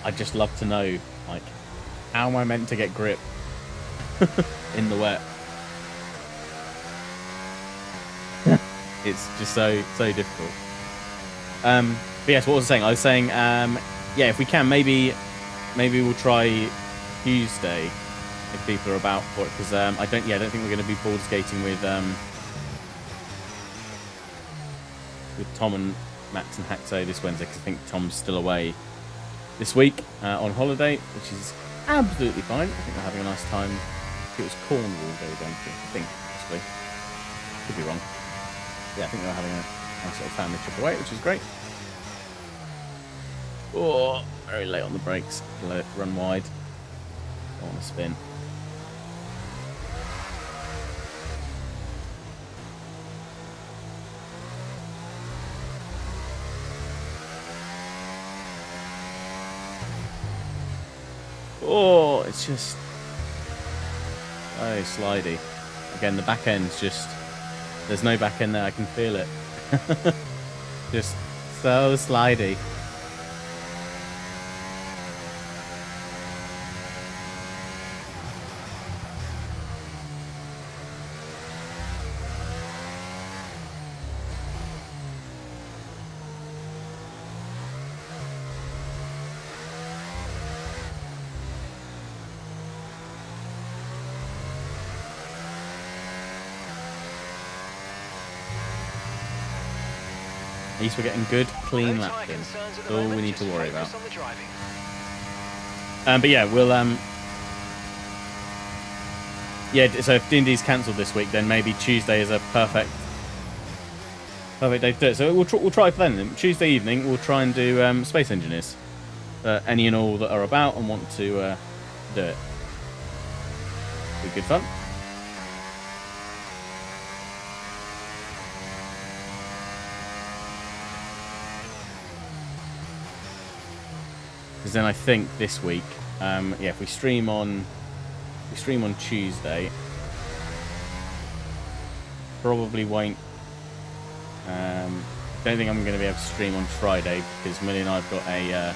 I'd just love to know, like, how am I meant to get grip in the wet? It's just so difficult. But yes, what was I saying? I was saying, if we can, maybe we'll try Tuesday if people are about for it, because I don't think we're going to be board skating with Tom and Max and Haxo this Wednesday, because I think Tom's still away this week on holiday, which is absolutely fine. I think they're having a nice time. I think it was Cornwall they were going to. I think, actually, could be wrong. Yeah, I think they were having a nice little family trip away, which is great. Oh, very late on the brakes. Let it run wide. Don't want to spin. Oh, it's just so slidey. Again, the back end's just, there's no back end there. I can feel it. Just so slidey. At least we're getting good, clean laps in. That's all we need to worry about. But yeah, we'll so if D&D's cancelled this week, then maybe Tuesday is a perfect day to do it. So we'll try for then. Tuesday evening, we'll try and do Space Engineers. Any and all that are about and want to do it. Be good fun. Because then I think this week, if we stream on Tuesday, probably won't. Don't think I'm going to be able to stream on Friday, because Millie and I've got an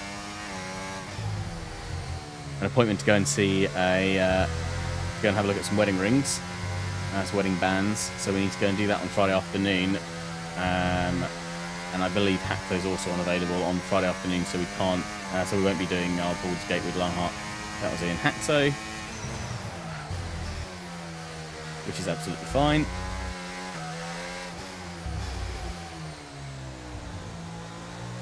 appointment to go and see go and have a look at some wedding rings, some wedding bands. So we need to go and do that on Friday afternoon. And I believe Hackto's also unavailable on Friday afternoon, so we can't. So we won't be doing our Baldur's Gate with Lionheart. That was Ian Hackto. which is absolutely fine.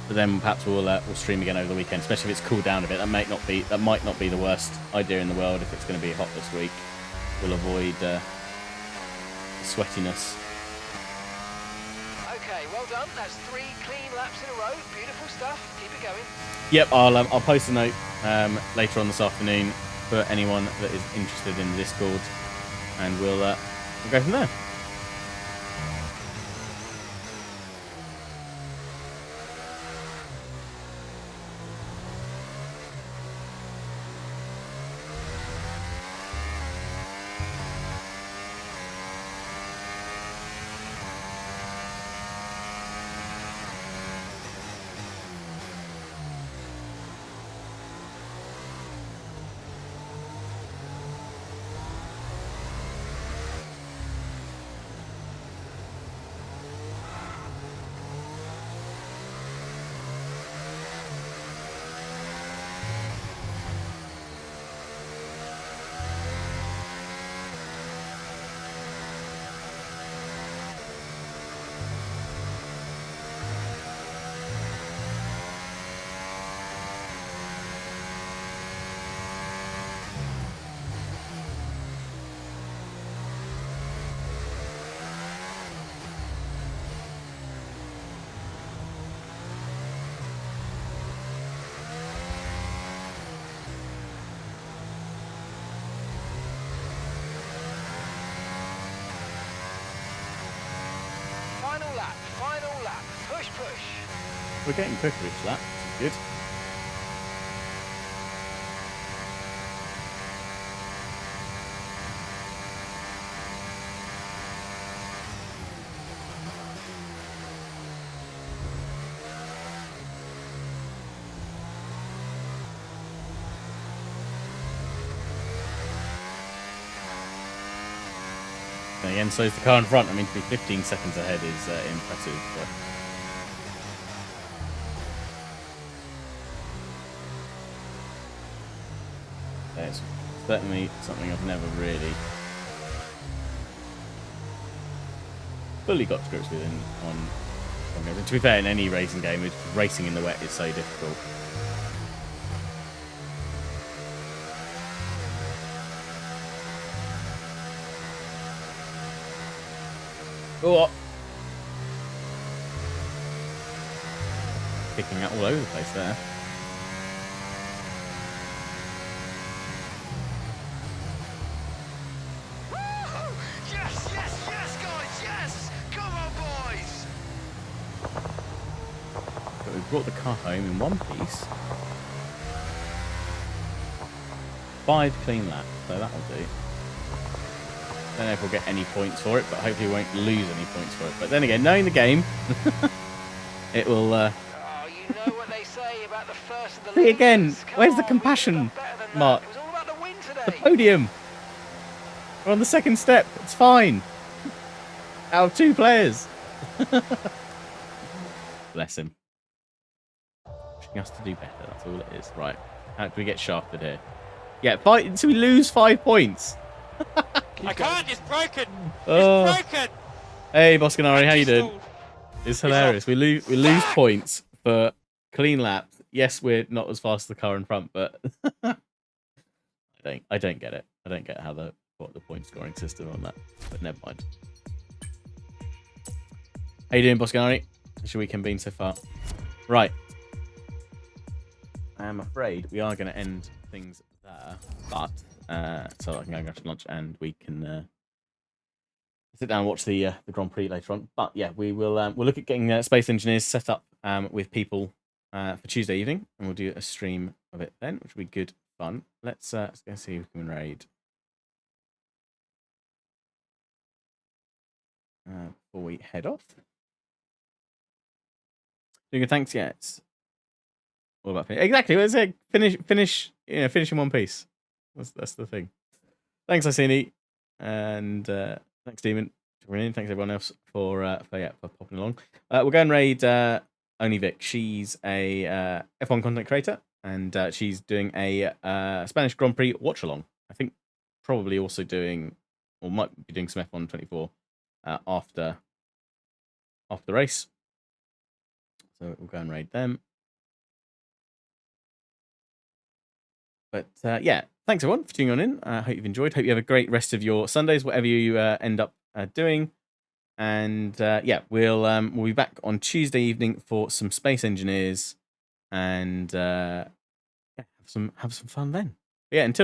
But then perhaps we'll stream again over the weekend, especially if it's cooled down a bit. That might not be the worst idea in the world if it's going to be hot this week. We'll avoid sweatiness. Okay, well done. That's 3 clean laps in a row. Beautiful stuff. Keep it going. Yep, I'll post a note later on this afternoon for anyone that is interested in the Discord, and we'll go from there. Final lap. Push, push. We're getting quicker each lap, which is good. And again, so is the car in front. I mean, to be 15 seconds ahead is impressive. But... it's certainly something I've never really fully got to grips with on. To be fair, in any racing game, racing in the wet is so difficult. Oh. Kicking out all over the place there. Yes, yes, yes, guys, yes! Come on, boys! But we brought the car home in one piece. 5 clean laps, so that'll do. Don't know if we'll get any points for it, but hopefully we won't lose any points for it. But then again, knowing the game, it will... Oh, you know what they say about the first of the See again, leaders. Come where's the on, compassion we could've done better than that. mark? It was all about the win today. The podium! We're on the second step, it's fine. Out of 2 players. Bless him. Pushing us to do better, that's all it is. Right, how do we get shafted here? Yeah, so we lose 5 points. I can't, it's broken! Oh. It's broken! Hey, Boscanari, how you doing? Stalled. It's hilarious. We lose points for clean laps. Yes, we're not as fast as the car in front, but I don't get it. I don't get what the point scoring system on that. But never mind. How you doing, Boscanari? How's your weekend been so far? Right. I'm afraid we are going to end things there, but so I can go and grab some lunch and we can sit down and watch the Grand Prix later on. But yeah, we'll look at getting Space Engineers set up with people for Tuesday evening, and we'll do a stream of it then, which will be good fun. Let's go see who can raid before we head off. Doing good, thanks. Yeah, it's all about exactly. Let's say finish in one piece. That's the thing. Thanks, Iceni, and thanks, Demon, for running in. Thanks everyone else for popping along. We'll go and raid Only Vic. She's a F1 content creator, and she's doing a Spanish Grand Prix watch along. I think probably also doing or might be doing some F1 24 after the race. So we'll go and raid them. But yeah, thanks everyone for tuning on in. I hope you've enjoyed. Hope you have a great rest of your Sundays, whatever you end up doing. And yeah, we'll be back on Tuesday evening for some Space Engineers, and yeah, have some fun then. But yeah, until